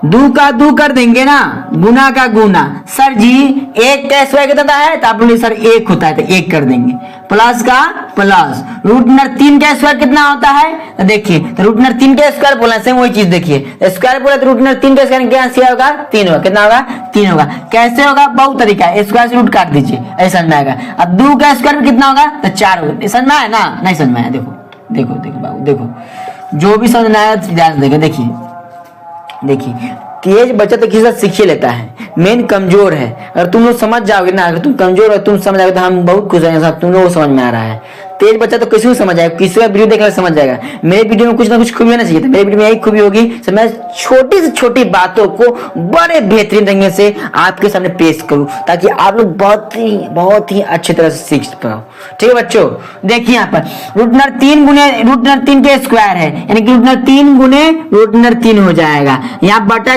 2 का 2 कर देंगे ना, गुना का गुना। सर जी 1 का स्क्वायर कितना है, तो आप बोले सर 1 होता है, तो 1 कर देंगे। प्लस का प्लस, रूट 3 का स्क्वायर कितना होता है, तो देखिए तो रूट 3 का स्क्वायर बोला सेम वही चीज। देखिए स्क्वायर बोला तो रूट 3 का स्क्वायर क्या होगा, 3 होगा। कितना होगा, 3 होगा। कैसे होगा, बहुत तरीका है, स्क्वायर से रूट काट दीजिए, ऐसा समझ में आएगा। अब 2 का स्क्वायर कितना होगा, तो 4 होगा। समझ में आया ना, नहीं समझ में आया, देखो देखो देखो बाबू देखो, जो भी समझ में आया ध्यान देगा। देखिए तेज बच्चा तो किसी सीख ही लेता है, मेन कमजोर है। अगर तुम लोग समझ जाओगे ना, अगर तुम कमजोर हो तुम समझ जाओगे तो हम बहुत खुश हैं, तुम लोग को समझ में आ रहा है। तेज बच्चा तो किसी को समझ आएगा, किसी का वीडियो देखकर समझ जाएगा। मेरे वीडियो में कुछ ना कुछ खूबी होना चाहिए, मेरे वीडियो में यही खूबी होगी, मैं छोटी से छोटी बातों को बड़े बेहतरीन तरीके से आपके सामने पेश करूं, ताकि आप लोग बहुत ही अच्छी तरह से सीख पाओ, ठीक है बच्चों। देखिए यहाँ पर रूट 3 गुने रूट 3 के स्क्वायर है, यानी कि रूट 3 गुने रूट 3 हो जाएगा। यहाँ बटा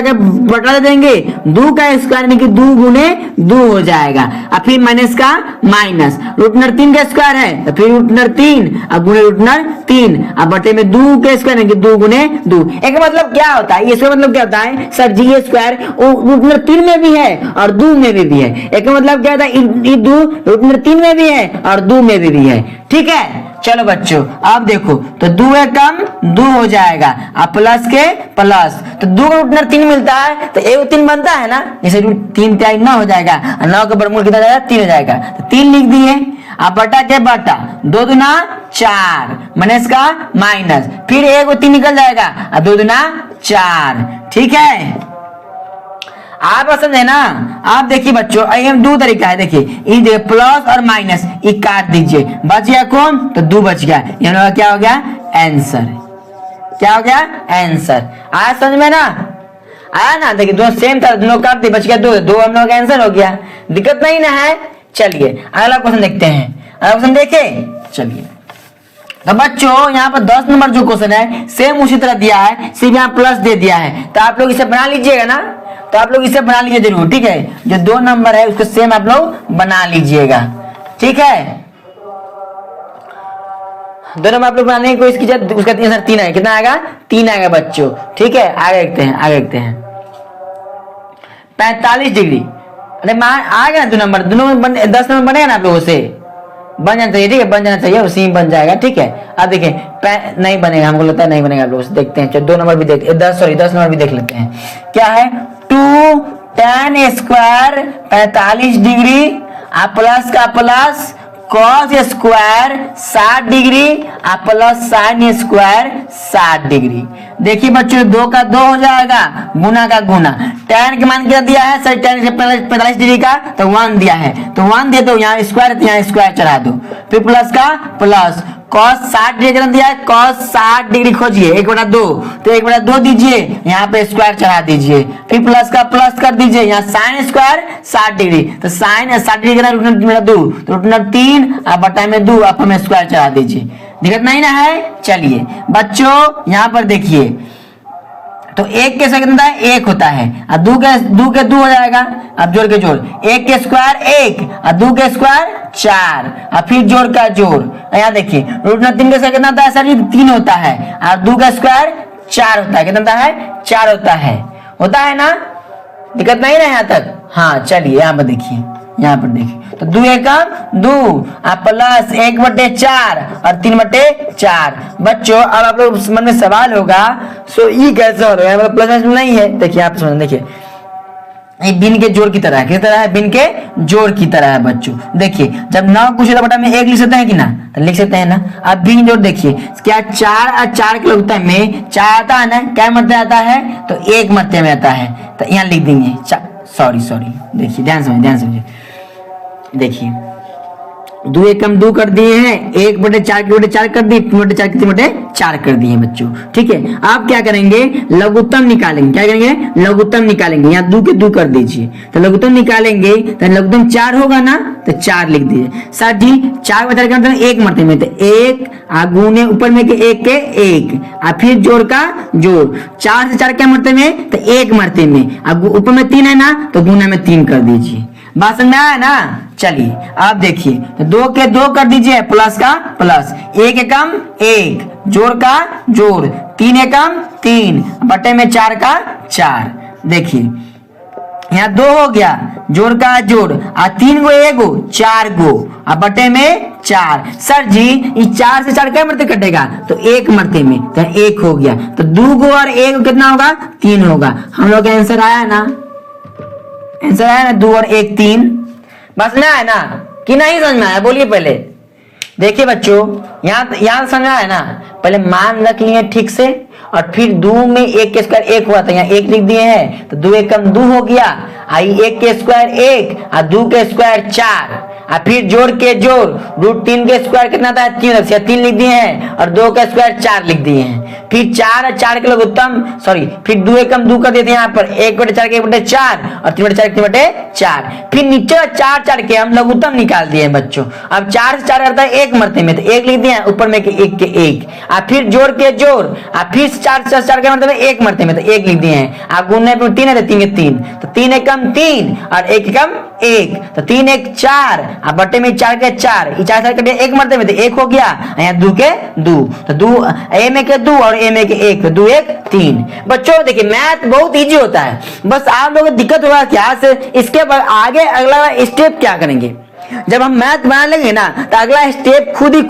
देंगे, 2 का स्क्वायर यानी कि 2 गुने 2 हो जाएगा, और फिर माइनस का माइनस, रूट 3 का स्क्वायर है तो फिर रूट 3 और गुणे √3 अब बटे में 2 के स्क्वायर यानी कि 2 गुने 2। एक मतलब क्या होता है, इसका मतलब क्या होता है सर जी ये स्क्वायर √3 में भी है और 2 में भी है। एक मतलब क्या होता है ये 2 √3 में भी है और 2 में भी है। ठीक है चलो बच्चों अब देखो तो 2 एक कम 2 हो जाएगा अब प्लस के प्लस तो 2 का √3 मिलता है तो 1/3 बनता है ना, जैसे 3 3 9 हो जाएगा और 9 का वर्गमूल कितना जाएगा 3 हो जाएगा तो 3 लिख दिए। अब बटा के बटा 2 दूना 4 माइनस का माइनस फिर 1 और 3 निकल जाएगा और 2 दूना 4। ठीक है आप समझे ना। आप देखिए बच्चों ये दो तरीका है, देखिए ये प्लस और माइनस ये काट दीजिए बच गया कौन तो 2 बच गया, यानी क्या हो गया आंसर। क्या हो गया आंसर। आया समझ में ना, आया ना। देखिए दोनों सेम था, दोनों काट दिए बच गया 2 हम लोग का आंसर हो गया। दिक्कत नहीं ना है। चलिए अगला क्वेश्चन देखते हैं। अगला क्वेश्चन देखे चलिए तो बच्चों यहाँ पर 10 नंबर जो क्वेश्चन है सेम उसी तरह दिया है, सिर्फ यहाँ प्लस दे दिया है तो आप लोग इसे बना लीजिएगा ना, तो आप लोग इसे बना लीजिए जरूर। ठीक है जो 2 नंबर है उसको सेम आप लोग बना लीजिएगा। ठीक है 2 नंबर आप लोग बनाने की कोशिश कीजिए, उसका आंसर 3 है, कितना आएगा 3 आएगा बच्चों। ठीक है आगे देखते हैं, आगे देखते हैं 45 डिग्री। अरे आ गया 2 नंबर, 10 नंबर बनेगा ना आप लोगों से, बन जाना चाहिए। ठीक है बन जाना चाहिए, उसी में बन जाएगा। ठीक है अब देखिए नहीं बनेगा, हमको लगता है नहीं बनेगा। आप लोग देखते हैं 2 नंबर भी देखते 10 नंबर भी देख लेते हैं। क्या है 2 tan स्क्वायर 45 डिग्री प्लस का plus cos square 60 degree plus sign square 60 degree. देखिए बच्चों 2 का 2 हो जाएगा गुना का गुना। tan के मान क्या दिया है सर, tan 45 डिग्री का तो 1 दिया है तो 1 दे दो, यहाँ स्क्वायर तो यहाँ स्क्वायर चढ़ा दो, फिर प्लस का प्लस cos 60 डिग्री दिया है cos 60 डिग्री खोजिए 1/2 तो 1/2 दीजिए, यहाँ पे स्क्वायर चढ़ा दीजिए, फिर प्लस का प्लस कर दीजिए, यहाँ साइन स्क्वायर 60 डिग्री तो साइन 60 डिग्री का √2 तो √3 बटा में 2 आप हमें स्क्वायर चढ़ा दीजिए। दिक्कत नहीं ना है। चलिए बच्चों यहाँ पर देखिए तो 1 के साथ कितना है 1 होता है और 2 के 2 हो जाएगा। अब जोड़ के जोड़ 1 के स्क्वायर 1 और 2 के स्क्वायर 4 और फिर जोड़ का जोड़। यहाँ देखिए √3 के साथ कितना होता है सर जी 3 होता है और 2 का स्क्वायर 4 होता है, कितना होता है 4 होता है ना। दिक्कत नहीं ना यहाँ तक। हाँ चलिए यहाँ पर देखिए, यहाँ पर देखिए तो 2 एकम 2 प्लस 1/4 और 3/4। बच्चों अब आप लोग मन में सवाल होगा सो ये कैसे हो रहा है, मतलब प्लस नहीं है। देखिए आप समझ, देखिए ये बिन के जोड़ की तरह है, किस तरह है बिन के जोड़ की तरह है बच्चों। देखिए जब 9 कुछ बटा में 1 लिख सकते हैं कि ना, तो लिख सकते हैं ना। अब बिन जोड़ देखिए क्या 4 और 4 के लगता है में 4 आता है ना, क्या मरते आता है तो 1 मरते में आता है तो यहाँ लिख देंगे सॉरी देखिए ध्यान समझिए देखिए 2 एकम 2 कर दिए हैं, 1/4 के 4 कर दिए, 3/4 के 3/4 कर दिए बच्चों। ठीक है आप क्या करेंगे लघुत्तम निकालेंगे, क्या करेंगे लघुत्तम निकालेंगे। यहाँ 2 के 2 कर दीजिए तो लघुत्तम निकालेंगे तो लघुत्तम 4 होगा ना तो 4 लिख दीजिए। सर जी 4/4 का मतलब 1 मरते में तो 1 गुने ऊपर में के 1 के 1 और फिर जोड़ का जोड़ 4 से 4 क्या मरते में तो 1 मरते में, अब ऊपर में 3 है ना तो गुना में 3 कर दीजिए। बात समझ में आया ना। चलिए आप देखिए तो 2 के 2 कर दीजिए प्लस का प्लस 1 एकम 1 जोड़ का जोड़ 3 एकम 3 बटे में 4 का 4। देखिए यहाँ 2 हो गया जोड़ का जोड़ और 3 गो 1 गो 4 गो और बटे में 4। सर जी ये 4 से 4 क्या मरते कटेगा तो 1 मरते में तो 1 हो गया तो 2 गो और 1 कितना होगा 3 होगा। हम लोग का आंसर आया ना, आंसर आया ना 2 और 1 3। बस में आया ना कि नहीं समझ में आया बोलिए पहले। देखिए बच्चों यहाँ समझ में आया ना, पहले मान रख लिए ठीक से और फिर 2 में 1 के स्क्वायर 1 हुआ था, यहाँ 1 लिख दिए हैं तो 2 एकम 2 हो गया, आई 1 के स्क्वायर 1 और 2 के स्क्वायर 4 और फिर जोड़ के जोड़ √3 के स्क्वायर कितना था 3 लिख दिए हैं और 2 का स्क्वायर 4 लिख दिए हैं। फिर 4 और 4 के लघुत्तम सॉरी फिर 2 एकम 2 कर देते हैं यहाँ पर 1/4 के 1/4 और 3/4 के 3/4। फिर नीचे 4 के हम लघुत्तम निकाल दिए हैं बच्चों। अब 4 से 4 करता है 1 मरते में तो 1 लिख दिए ऊपर में के 1 के 1 और फिर जोड़ के जोड़ और फिर 4 से 4 के मरते में 1 मरते में तो 1 लिख दिए हैं। आप गुणने पे 3 है तो 3 के 3 तो 3 एकम 3 और 1 एकम 1, तो 3 1 4, अब बटे में 4 के 4, ये 4 कटे 1 मरते में तो 1 हो गया, यहाँ 2 के 2, तो 2 ए में के 2 और ए में के 1, तो 2 1 3। बच्चों देखिए मैथ बहुत इजी होता है, बस आप लोगों को दिक्कत होगा क्या से इसके बाद आगे अगला स्टेप क्या करेंगे। जब हम मैथ बना लेंगे ना तो अगला स्टेप खुद ही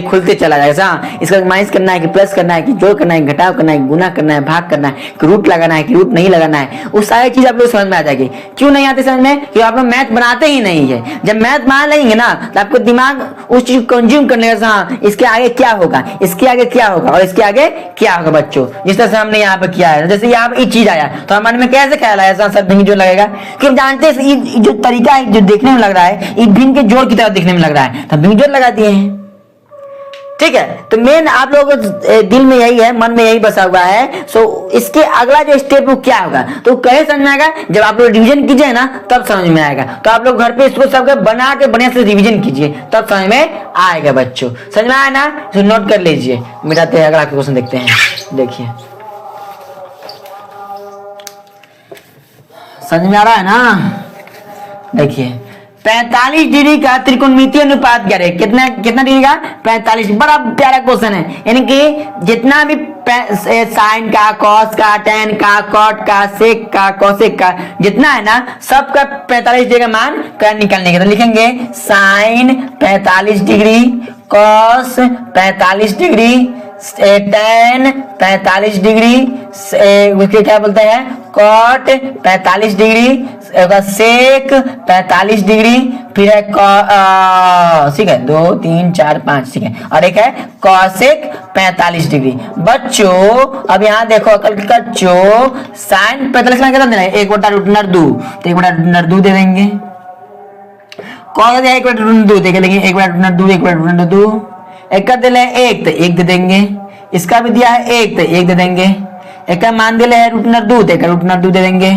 खुलते चला जाएगा। हाँ, इसका माइनस करना है कि प्लस करना है कि जोड़ करना है, घटाव करना है, गुना करना है, भाग करना है, कि रूट लगाना है कि रूट नहीं लगाना है, वो सारी चीज आप लोग समझ में आ जाएगी। क्यों नहीं आती समझ में? क्योंकि आप लोग मैथ बनाते ही नहीं है। जब मैथ बना लेंगे ना तो आपको दिमाग उस चीज को कंज्यूम करने का, हाँ इसके आगे क्या होगा, इसके आगे क्या होगा और इसके आगे क्या होगा। बच्चों जिस तरह से हमने यहाँ पे किया है, जैसे यहाँ पे ये चीज आया तो हमारे में कैसे ख्याल आया सर भिन्न जोड़ लगेगा, कि हम जानते हैं जो तरीका है जो देखने में लग रहा है ये भिन्न के जोड़ की तरह देखने में लग रहा है, तो भिन्न जोड़ लगा दिए हैं। ठीक है, तो मेन आप लोगों को दिल में यही है, मन में यही बसा हुआ है। सो इसके अगला जो स्टेप वो क्या होगा तो कहे समझ में आएगा जब आप लोग रिवीजन कीजिए ना तब समझ में आएगा। तो आप लोग घर पे इसको सबके बना के बढ़िया से रिवीजन कीजिए तब समझ में आएगा। बच्चों समझ में आया ना, तो नोट कर लीजिए। मिटाते हैं अगला क्वेश्चन देखते हैं। देखिए समझ में आ रहा है ना। देखिए 45 डिग्री का त्रिकोणमितीय अनुपात क्या है, कितना डिग्री का 45। बड़ा प्यारा क्वेश्चन है, यानी कि जितना भी साइन का, कॉस का, टेन का, कॉट का, सेक का, कोसेक का जितना है ना सबका 45 डिग्री का मान कर निकालने के तो लिखेंगे sine 45 degree, cos 45 degree, tan 45 degree, उसके क्या बोलते हैं कॉट 45 डिग्री, सेक 45 डिग्री, फिर है ठीक है 2 3 4 5 ठीक है, और एक है कॉसेक 45 डिग्री। बच्चों अब यहाँ देखो अकल कच्चो साइन 45 का कितना देना है 1/√2, तो 1/√2 दे देंगे। कॉस 1/√2 देख लेंगे 1/√2, 1/√2 एक का दिले 1 तो 1 दे देंगे, इसका भी दिया है 1 तो 1 दे देंगे, एक का मान दिले है √2 तो 1/√2 दे देंगे,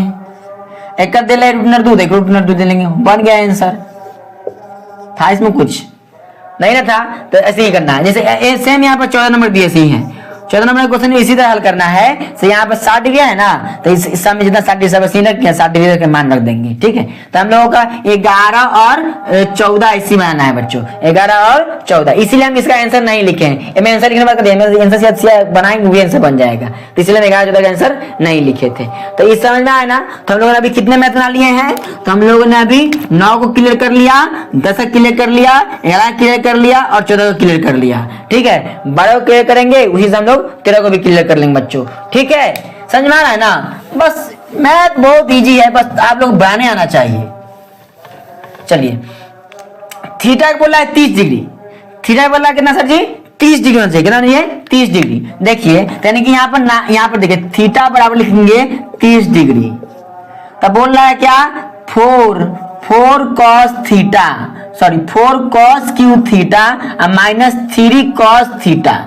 एक का दिले है √2 तो 1/√2 दे देंगे। बन गया आंसर। था इसमें कुछ नहीं ना था, तो ऐसे ही करना है। जैसे सेम यहाँ पर 14 नंबर भी ऐसे ही है। 14 नंबर क्वेश्चन इसी तरह हल करना है। तो यहाँ पर 60 डिग्री है ना, तो इस समय जितना 60 डिग्री सब रख के 60 डिग्री का मान रख देंगे। ठीक है, तो हम लोगों का 11 और 14 इसी में आना है बच्चों, 11 और 14। इसीलिए हम इसका आंसर नहीं लिखे हैं। मैं आंसर लिखने बाद आंसर बनाएंगे वो आंसर बन जाएगा, तो इसलिए 11 14 का आंसर नहीं लिखे थे। तो इस समझ में आया ना। तो हम लोगों ने अभी कितने मैथ बना लिए हैं, तो हम लोगों ने अभी 9 को क्लियर कर लिया, 10 को क्लियर कर लिया, 11 क्लियर कर लिया और 14 को क्लियर कर लिया। ठीक है, 12 को क्लियर करेंगे, उसी से हम लोग 13 को भी क्लियर कर लेंगे बच्चों। ठीक है, समझ में आ रहा है ना। बस मैथ बहुत इजी है, बस आप लोग बनाने आना चाहिए। चलिए थीटा बोला है 30 डिग्री, थीटा बोला कितना सर जी 30 डिग्री होना चाहिए, कितना नहीं है 30 डिग्री। देखिए यानी कि यहाँ पर देखिए थीटा बराबर लिखेंगे 30 डिग्री, तब बोल रहा है क्या 4 cos theta, sorry 4 cos Q theta -3 cos theta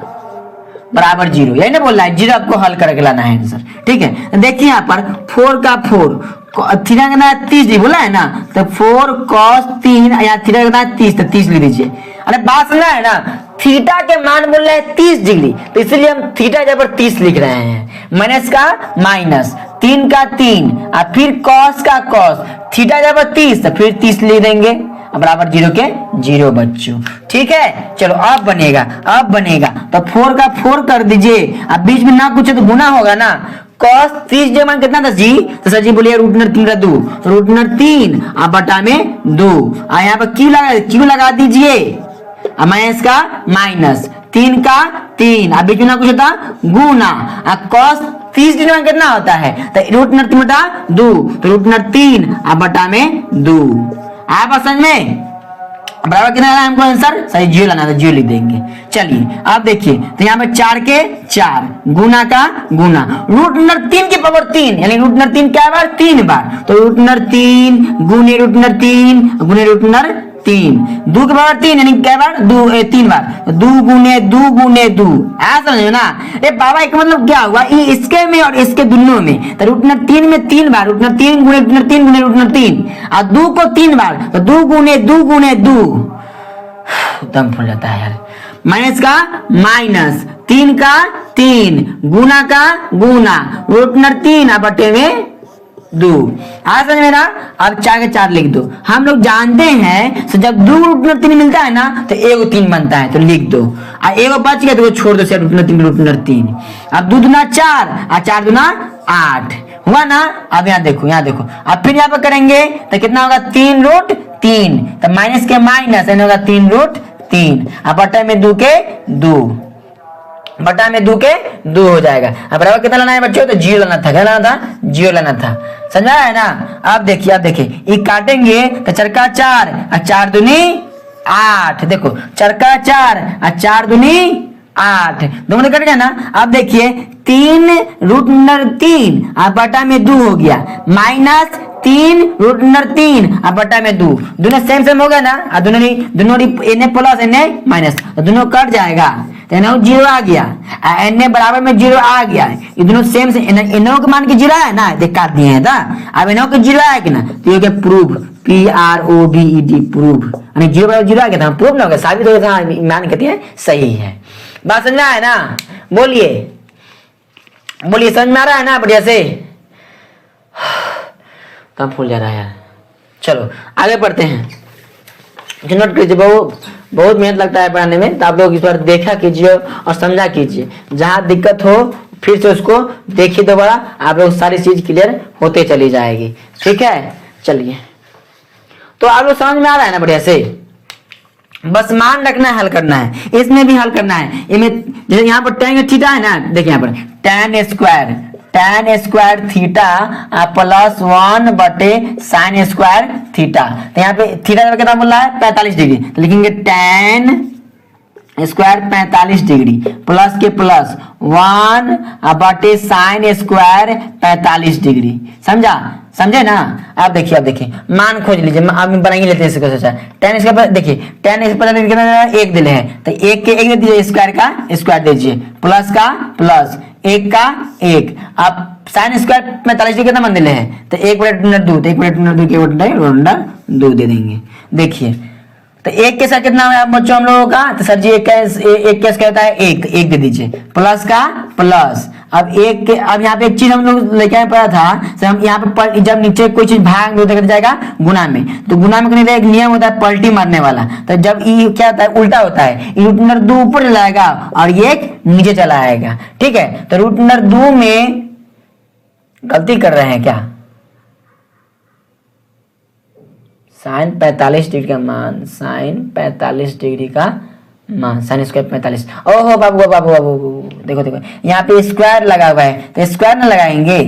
बराबर 0, यही ना बोल रहा है। 0 आपको हल करके लाना है आंसर। ठीक है, देखिए यहाँ पर 4 का 4 थीटा कितना 30 डिग्री बोला है ना, तो 4 cos 3 या थीटा कितना 30, तो 30 लिख दीजिए। अरे बात समझा है ना, थीटा के मान बोल रहे हैं 30 डिग्री, तो इसलिए हम थीटा जगह पर 30 लिख रहे हैं, माइनस का माइनस, 3 का 3 और फिर cos का cos, थीटा जगह पर 30 तो फिर 30 लिख देंगे बराबर 0 के 0 बच्चों। ठीक है, चलो अब बनेगा तो 4 का 4 कर दीजिए, अब बीच में ना कुछ तो गुना होगा ना। cos 30 जो मान कितना था जी, तो सर जी बोलिए √3 का 2, तो √3 अब बटा में 2, यहाँ पर क्यू लगा दीजिए, अब माइनस का माइनस, 3 का 3 अब बीच में ना कुछ होता गुना, अब cos 30 डिग्री में कितना होता है, तो √3 बटा 2, तो √3 अब बटा में 2। आया समझ में, बराबर कितना है हमको आंसर सही 0 लाना था, 0 लिख देंगे। चलिए अब देखिए, तो यहाँ पे 4 के 4 गुना का गुना, √3 के पावर 3 यानी √3 क्या बार 3 बार, तो √3 गुने √3 गुने √3, 2 के पावर 3 यानी क्या बार 3 बार, 2 गुने 2 ऐसा समझो ना। ए बाबा एक मतलब क्या हुआ इसके में और इसके दोनों में, तो √3 में 3 बार, √3 गुने √3 और 2 को 3 बार, तो 2 गुने 2 दम फूल जाता है यार। माइनस का माइनस, 3 का 3 गुना का गुना, √3 बटे में 2। आज समझ में ना, अब 4 के 4 लिख दो। हम लोग जानते हैं तो जब 2 रूट अंडर 3 मिलता है ना तो 1 3 बनता है, तो लिख दो। और 1 बच गया तो वो छोड़ दो, रूट अंडर 3। अब 2 दूना 4 और 4 दूना 8 हुआ ना। अब यहाँ देखो, यहाँ देखो, अब फिर यहाँ पर करेंगे तो कितना होगा, 3 रूट 3, तो माइनस के माइनस होगा 3 रूट 3। अब बटा में 2 के 2, बटा में 2 के 2 हो जाएगा। अब बराबर कितना लाना है बच्चों, तो 0 लाना था, क्या लाना था, 0 लाना था। समझ में आया ना। अब देखिए, अब देखिए ये काटेंगे तो 4 का 4 और 4 दूनी 8, देखो 4 का 4 और 4 दूनी 8, दोनों कट गया ना। अब देखिए 3 रूट अंडर 3 और बटा में 2 हो गया, माइनस 3 रूट अंडर 3 और बटा में 2, दोनों सेम हो गया ना। और दोनों एन प्लस एन माइनस, तो दोनों कट जाएगा, तो एन 0 आ गया, एन बराबर में 0 आ गया। ये दोनों सेम से एन के मान के 0 है ना, देख काट दिए हैं था। अब एन के 0 आया कि ना, तो ये क्या प्रूव, PROVED प्रूव, यानी 0 बराबर 0 आ गया था, प्रूव ना हो गया, साबित हो गया, मान कहते हैं सही है। बात समझ में आया ना, बोलिए बोलिए, समझ में आ रहा है ना बढ़िया से। कम फूल जा रहा है यार। चलो आगे पढ़ते हैं। नोट कीजिए, बहुत मेहनत लगता है पढ़ाने में, तो आप लोग इस बार देखा कीजिए और समझा कीजिए। जहां दिक्कत हो फिर से उसको देखिए दोबारा, आप लोग सारी चीज क्लियर होते चली जाएगी। ठीक है, चलिए। तो आप लोग समझ में आ रहा है ना बढ़िया से। बस मान रखना है, हल करना है, इसमें भी हल करना है। इनमें जैसे यहाँ पर tan थीटा है ना, देखिए यहाँ पर tan स्क्वायर थीटा प्लस 1 बटे साइन स्क्वायर थीटा। तो यहाँ पे थीटा कितना बोल रहा है, 45 डिग्री, तो लिखेंगे tan स्क्वायर 45 डिग्री प्लस के प्लस 1 बटे साइन स्क्वायर 45 डिग्री। समझे ना। अब देखिए मान खोज लीजिए, अब बना ही लेते हैं इसको। सोचा tan स्क्वायर, देखिए tan स्क्वायर कितना 1 दिले हैं, तो 1 के 1 दे दीजिए, स्क्वायर का स्क्वायर दीजिए, प्लस का प्लस, 1 का 1। अब साइन स्क्वायर 45 डिग्री कितना मान दिले हैं, तो 1 बटे 2, तो 1 बटे 2 के बटे 2 दे देंगे। देखिए तो 1 के साथ कितना है बच्चों हम लोगों का, तो सर जी 1 का स्क्वायर है 1 दे दीजिए, प्लस का प्लस। अब अब यहाँ पे एक चीज हम लोग लेके आए पड़ा था, सर हम यहाँ पे जब नीचे कोई चीज भाग दो जाएगा गुना में, तो गुना में करने का एक नियम होता है पलटी मारने वाला। तो जब ये क्या होता है, उल्टा होता है, रूट अंडर 2 ऊपर चला आएगा और ये नीचे चला आएगा। ठीक है, तो रूट अंडर 2 में गलती कर रहे हैं क्या, साइन 45 डिग्री का मान, साइन 45 डिग्री का मान, साइन स्क्वायर 45। ओहो बाबू देखो यहाँ पे स्क्वायर लगा हुआ है, तो स्क्वायर ना लगाएंगे,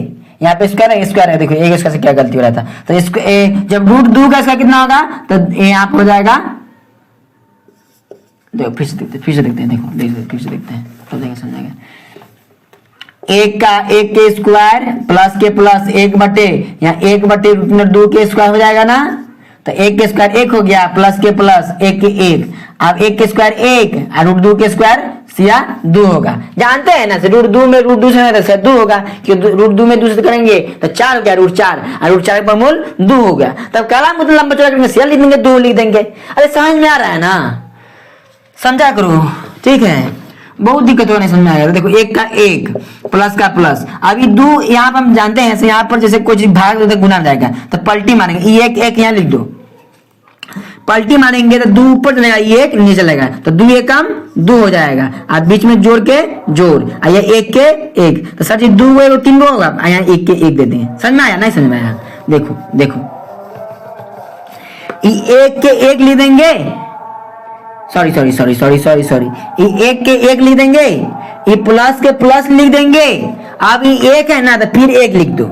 यहाँ पे स्क्वायर है। देखो एक स्क्वायर से क्या गलती हो रहा था, तो इसको जब रूट 2 का स्क्वायर कितना होगा, तो यहाँ पे हो जाएगा, देखो फिर से देखते हैं, देखो फिर से देखते हैं, तो देखिए समझाएगा। 1 के स्क्वायर प्लस के प्लस 1 बटे, यहाँ 1 बटे रूट अंडर 2 के स्क्वायर हो जाएगा ना, तो 1 के स्क्वायर 1 हो गया, प्लस के प्लस 1 के 1। अब 1 के स्क्वायर 1 और रूट 2 के स्क्वायर सिया 2 होगा। जानते हैं ना, रूट 2 में रूट 2 से 2 होगा, क्योंकि रूट 2 में 2 से करेंगे तो 4 हो गया, रूट 4 और रूट 4 का मूल 2 हो गया। तब काला मतलब लंबा चौड़ा करेंगे, सिया लिख देंगे, 2 लिख देंगे। अरे समझ में आ रहा है ना, समझा करो। ठीक है, बहुत दिक्कत होने समझ में आएगा। देखो 1 का 1 प्लस का प्लस, अभी 2 यहाँ पर हम जानते हैं, यहाँ पर जैसे कोई चीज भाग दो तो गुना जाएगा, तो पलटी मारेंगे, 1 यहाँ लिख दो, पलटी मारेंगे तो 2 ऊपर चलेगा, 1 नीचे चलेगा, तो 2 1 कम 2 हो जाएगा, और बीच में जोड़ के जोड़, ये 1 के 1, तो सर जी 2 1 3 होगा, यहाँ 1 के 1 दे देंगे। समझ में आया, नहीं समझ में आया, देखो 1 के 1 लिख देंगे, सॉरी 1 के 1 लिख देंगे, ये प्लस के प्लस लिख देंगे। अब ये 1 है ना, तो फिर 1 लिख दो।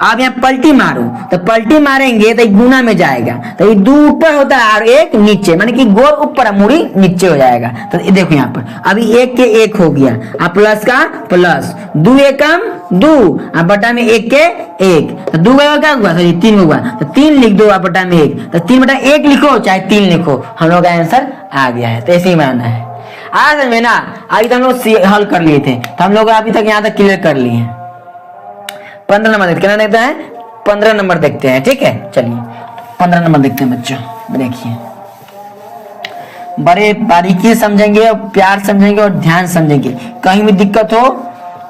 अब यहाँ पलटी मारो, तो पलटी मारेंगे तो गुना में जाएगा, तो ये 2 ऊपर होता है और 1 नीचे, माने कि गोल ऊपर मुड़ी नीचे हो जाएगा। तो देखो यहाँ पर अभी 1 के 1 हो गया, अब प्लस का प्लस, 2 1 कम 2, अब बटा में 1 के 1, तो 2 का क्या हुआ, सॉरी 3 हुआ, तो 3 लिख दो, अब बटा में 1, तो 3 बटा 1 लिखो चाहे 3 लिखो, हम लोग का आंसर आ गया है। तो ऐसे ही मानना है। आज में ना, अभी तो हम लोग हल कर लिए थे, तो हम लोग अभी तक यहाँ तक क्लियर कर लिए हैं। 15 नंबर देखते हैं, 15 नंबर देखते हैं। ठीक है, चलिए 15 नंबर देखते हैं बच्चों। देखिए बड़े बारीकी समझेंगे और प्यार समझेंगे और ध्यान समझेंगे, कहीं भी दिक्कत हो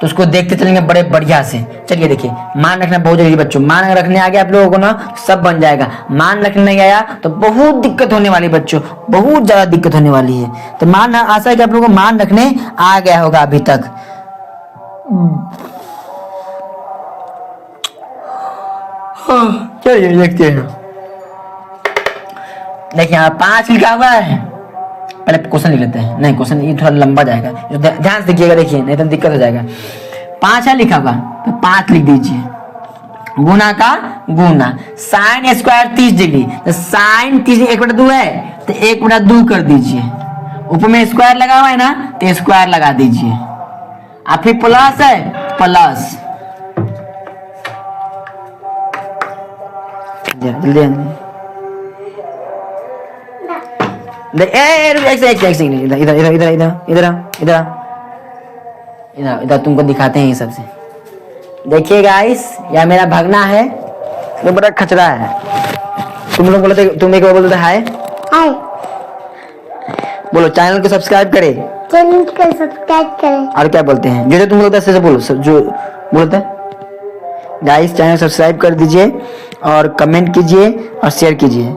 तो उसको देखते चलेंगे बड़े बढ़िया से। चलिए देखिए, मान रखना बहुत जरूरी बच्चों। मान रखने आ गया आप लोगों को ना, सब बन जाएगा। मान रखने नहीं आया तो बहुत दिक्कत होने वाली बच्चों, बहुत ज्यादा दिक्कत होने वाली है। तो मान, आशा है कि आप लोगों को मान रखने आ गया होगा अभी तक। चलिए देखते हैं। देखिए यहाँ 5 लिखा हुआ है। पहले क्वेश्चन लिख लेते हैं। नहीं, क्वेश्चन ये थोड़ा लंबा जाएगा, ध्यान से देखिएगा, देखिए नहीं तो दिक्कत हो जाएगा। 5 है लिखा हुआ तो 5 लिख दीजिए। गुना का गुना, साइन स्क्वायर 30 डिग्री, तो साइन 30 1/2 है तो 1/2 कर दीजिए। ऊपर में स्क्वायर लगा हुआ है ना, तो स्क्वायर लगा दीजिए। अब फिर प्लस है, प्लस जल्दी इधर तुमको दिखाते हैं ये सबसे। देखिए गाइस, यह मेरा भगना है, ये बड़ा खचरा है। तुम लोग बोलते, तुम एक बार बोलते हाय हाय, बोलो चैनल को सब्सक्राइब करें, चैनल को सब्सक्राइब करें। और क्या बोलते हैं जो तुम लोग ऐसे बोलो, जो बोलते हैं गाइस, चैनल सब्सक्राइब कर दीजिए और कमेंट कीजिए और शेयर कीजिए।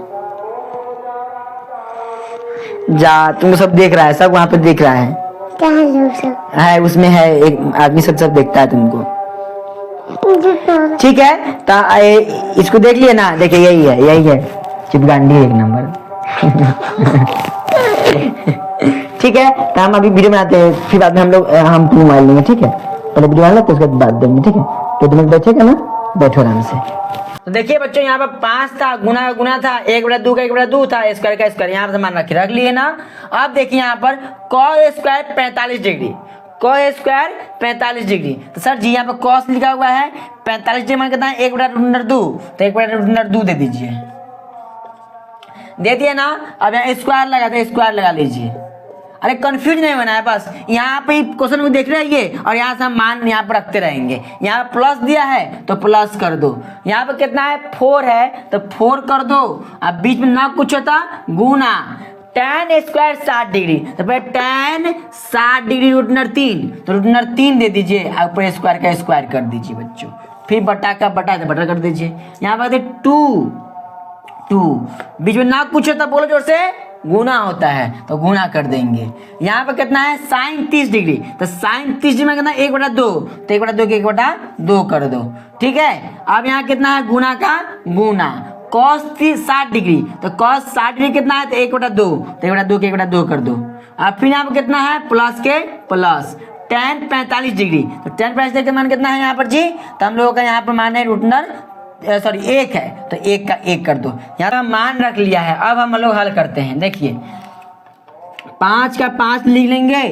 जा, तुमको सब देख रहा है, सब वहां पे देख रहा है। कहाँ लोग सब है उसमें है एक आदमी, सब देखता है तुमको। ठीक है, तो इसको देख लिए ना, देखिए यही है चिपगांडी 1 नंबर। ठीक है, तो हम अभी वीडियो बनाते हैं, फिर बाद में हम मोबाइल लेंगे। ठीक है, पहले वीडियो बना लेते, उसके बाद बात देंगे। ठीक है, तो तुम लोग बैठेगा ना, बैठो आराम से। तो देखिए बच्चों, यहाँ पर 5 था, गुना का गुना था, 1/2 का 1/2 था, स्क्वायर का स्क्वायर यहाँ पर मान रख लिए ना। अब देखिए यहाँ पर cos square 45 degree, cos square 45 degree. तो सर जी यहाँ पर cos लिखा हुआ है, 45 डिग्री मान कितना है 1/2, तो 1/2 दे दीजिए, दे दिए ना। अब यहाँ स्क्वायर लगाते, स्क्वायर लगा लीजिए। अरे कंफ्यूज नहीं होना है, बस यहाँ पे क्वेश्चन को देख रहिए और यहाँ से हम मान यहाँ पर रखते रहेंगे। यहाँ प्लस दिया है तो प्लस कर दो। यहाँ पर कितना है 4 है तो 4 कर दो। अब बीच में ना कुछ होता, गुना tan स्क्वायर 60 डिग्री, तो फिर tan 60 डिग्री √3, तो √3 दे दीजिए। ऊपर स्क्वायर का स्क्वायर कर दीजिए बच्चों, फिर बटा का बटा कर दीजिए। यहाँ पर 2 बीच में ना कुछ होता, बोलो जोर से, गुना होता है तो गुना कर देंगे। यहाँ पर कितना है साइन 30 डिग्री, तो साइन 30 डिग्री में कितना 1/2, तो 1/2 के 1/2 कर दो। ठीक है, अब यहाँ कितना है गुना का गुना, cos 60 डिग्री, तो cos 60 डिग्री कितना है तो 1/2, तो 1/2 के 1/2 कर दो। अब फिर यहाँ पर कितना है प्लस के प्लस tan 45 डिग्री, तो tan 45 डिग्री का मान कितना है यहाँ पर जी, तो हम लोगों का यहाँ पर मान है सॉरी 1 है, तो 1 का 1 कर दो। यहाँ पर मान रख लिया है। अब हम लोग हल करते हैं। देखिए 5 का 5 लिख लेंगे,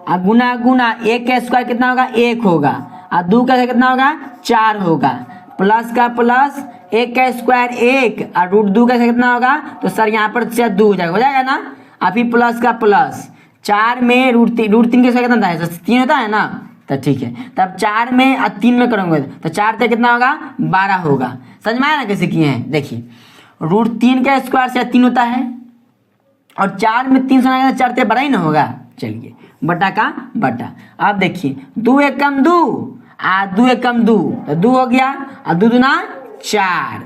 और गुना गुना 1 का स्क्वायर कितना होगा 1 होगा, और 2 का कितना होगा 4 होगा, प्लस का प्लस 1 का स्क्वायर 1 और √2 का कितना होगा, तो सर यहाँ पर 2 हो जाएगा ना। अभी प्लस का प्लस 4 में √3 के कितना था 3 होता है ना, तो ठीक है। तब 4 में और 3 में करोगे तो 4 से कितना होगा 12 होगा। समझ में आया ना कैसे किए हैं। देखिए √3 का स्क्वायर से 3 होता है, और 4 में 3 से 4 से 12 ही ना होगा। चलिए बटा का बटा। अब देखिए 2 1 कम 2 आ 2 1 कम 2, तो 2 हो गया, और 2 दूना 4,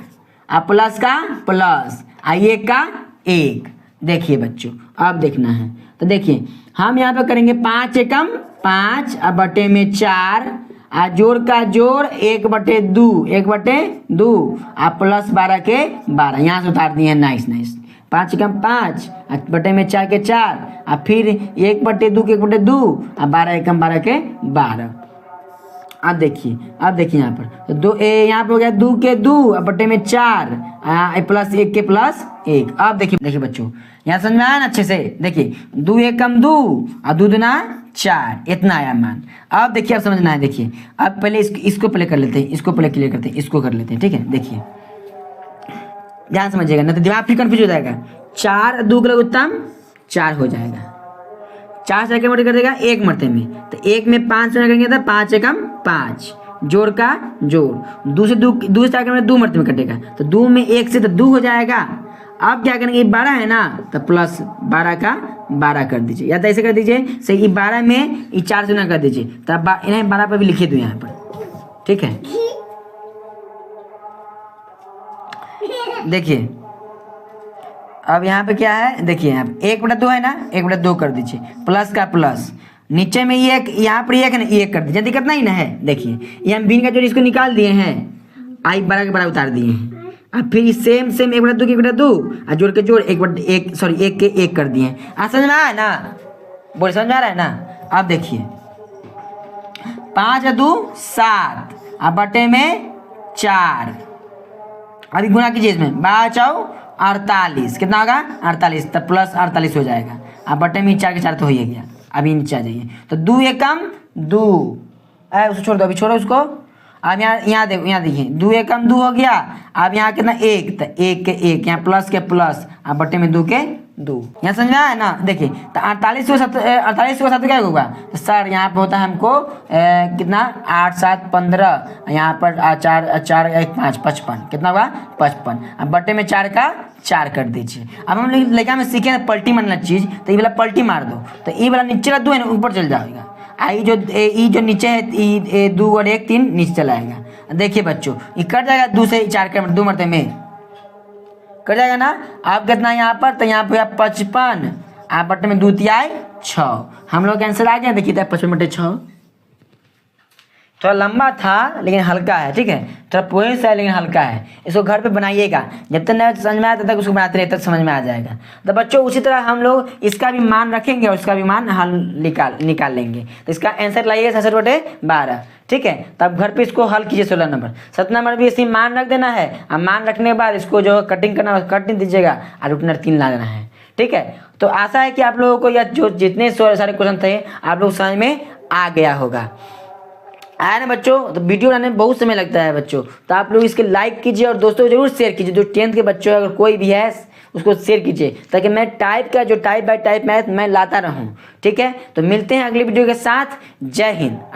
और प्लस का प्लस, और 1 का 1। देखिए बच्चों अब देखना है, तो देखिए हम यहाँ पे करेंगे 5 एकम 5 और बटे में 4, आ जोड़ का जोड़ 1/2 और प्लस 12 के 12, यहाँ से उतार दिए हैं। नाइस 5 एकम 5 और बटे में 4 के 4, और फिर 1/2 के 1/2 और 12 एकम 12 के 12। अब देखिए यहाँ पर तो 2 यहाँ पर हो गया 2 के 2 और बटे में 4 प्लस 1 के प्लस 1। अब देखिए बच्चों यहाँ समझ में आया ना अच्छे से। देखिए 2 1 कम 2 और 2 दूना 4, इतना आया मान। अब देखिए अब समझना है। देखिए अब पहले इसको पहले कर लेते हैं, इसको पहले क्लियर करते हैं, इसको कर लेते हैं। ठीक है, देखिए ध्यान समझिएगा, नहीं तो दिमाग फिर कंफ्यूज हो जाएगा। 4 2 का उत्तम 4 हो जाएगा, 4 से मल्टी कर देगा 1 मरते में, तो 1 में 5 से करेंगे तो 5 एकम 5, जोड़ का जोड़ 2 से 2 मरते में कटेगा, तो 2 में 1 से तो 2 हो जाएगा। अब क्या करेंगे 12 है ना, तो प्लस 12 का 12 कर दीजिए, या तो ऐसे कर दीजिए सही, ये 12 में ये 4 से गुना कर दीजिए, तब इन्हें 12 पर भी लिखिए दो यहाँ पर, ठीक है। देखिए अब यहाँ पे क्या है, देखिए यहाँ पे 1/2 है ना, 1/2 कर दीजिए, प्लस का प्लस, नीचे में ये एक, यहाँ पर 1 है ना, 1 कर दीजिए, दिक्कत नहीं ना है। देखिए ये हम बीन का जोड़ इसको निकाल दिए हैं, आई 12 के बराबर उतार दिए हैं। अब फिर सेम 1/2 के 1/2 और जोड़ के जोड़ 1 के 1 कर दिए हैं। समझ में आया ना, बोल समझ में आ रहा है ना। अब देखिए 5 2 7 अब बटे में 4, अभी गुना कीजिए इसमें, 12 4 48, कितना होगा 48, तब प्लस 48 हो जाएगा। अब बटे में 4 के 4 तो हो ही गया, अभी नीचे आ जाइए, तो 2 1 कम 2, उसको छोड़ दो, अभी छोड़ो उसको। अब यहाँ देखो, यहाँ देखिए 2 1 कम 2 हो गया, अब यहाँ कितना 1, तो 1 के 1, यहाँ प्लस के प्लस, अब बटे में 2 के 2, यहाँ समझ में आया ना। देखिए तो 48 को 7 क्या होगा, तो सर यहाँ पे होता है हमको कितना 8 7 15, यहाँ पर 4 4 1 5 55, कितना होगा 55, अब बटे में 4 का 4 कर दीजिए। अब हम लेखा में सीखे ना पलटी मारना चीज़, तो ये वाला पलटी मार दो, तो ये वाला नीचे का 2 है ना ऊपर चल जाएगा, आई जो नीचे है 2 और 1 3 नीचे चला आएगा। देखिए बच्चों ये कट जाएगा, 2 से 4 के 2 मरते में कट जाएगा ना। आप कितना यहाँ पर, तो यहाँ पे 55, आप बटे में 2 तिहाई 6, हम लोग का आंसर आ गया। देखिए 55/6, थोड़ा लंबा था लेकिन हल्का है, ठीक है, थोड़ा पोएम सा है लेकिन हल्का है। इसको घर पे बनाइएगा, जब तक नहीं समझ में आता तक उसको बनाते रहे, तब समझ में आ जाएगा। तो बच्चों उसी तरह हम लोग इसका भी मान रखेंगे और इसका भी मान हल निकाल लेंगे। तो इसका आंसर लाइएगा 66/12, ठीक है। तब घर पे इसको हल कीजिए 16 नंबर, 7 नंबर भी इसी मान रख देना है, और मान रखने के बाद इसको जो कटिंग करना है कटिंग दीजिएगा और रुटनर 3 ला देना है, ठीक है। तो आशा है कि आप लोगों को यह जो जितने सारे क्वेश्चन थे आप लोग समझ में आ गया होगा, आया ना बच्चों। तो वीडियो बनाने में बहुत समय लगता है बच्चों, तो आप लोग इसके लाइक कीजिए और दोस्तों को जरूर शेयर कीजिए। जो 10th के बच्चों अगर कोई भी है उसको शेयर कीजिए, ताकि मैं टाइप बाय टाइप मैथ मैं लाता रहूं, ठीक है। तो मिलते हैं अगली वीडियो के साथ, जय हिंद।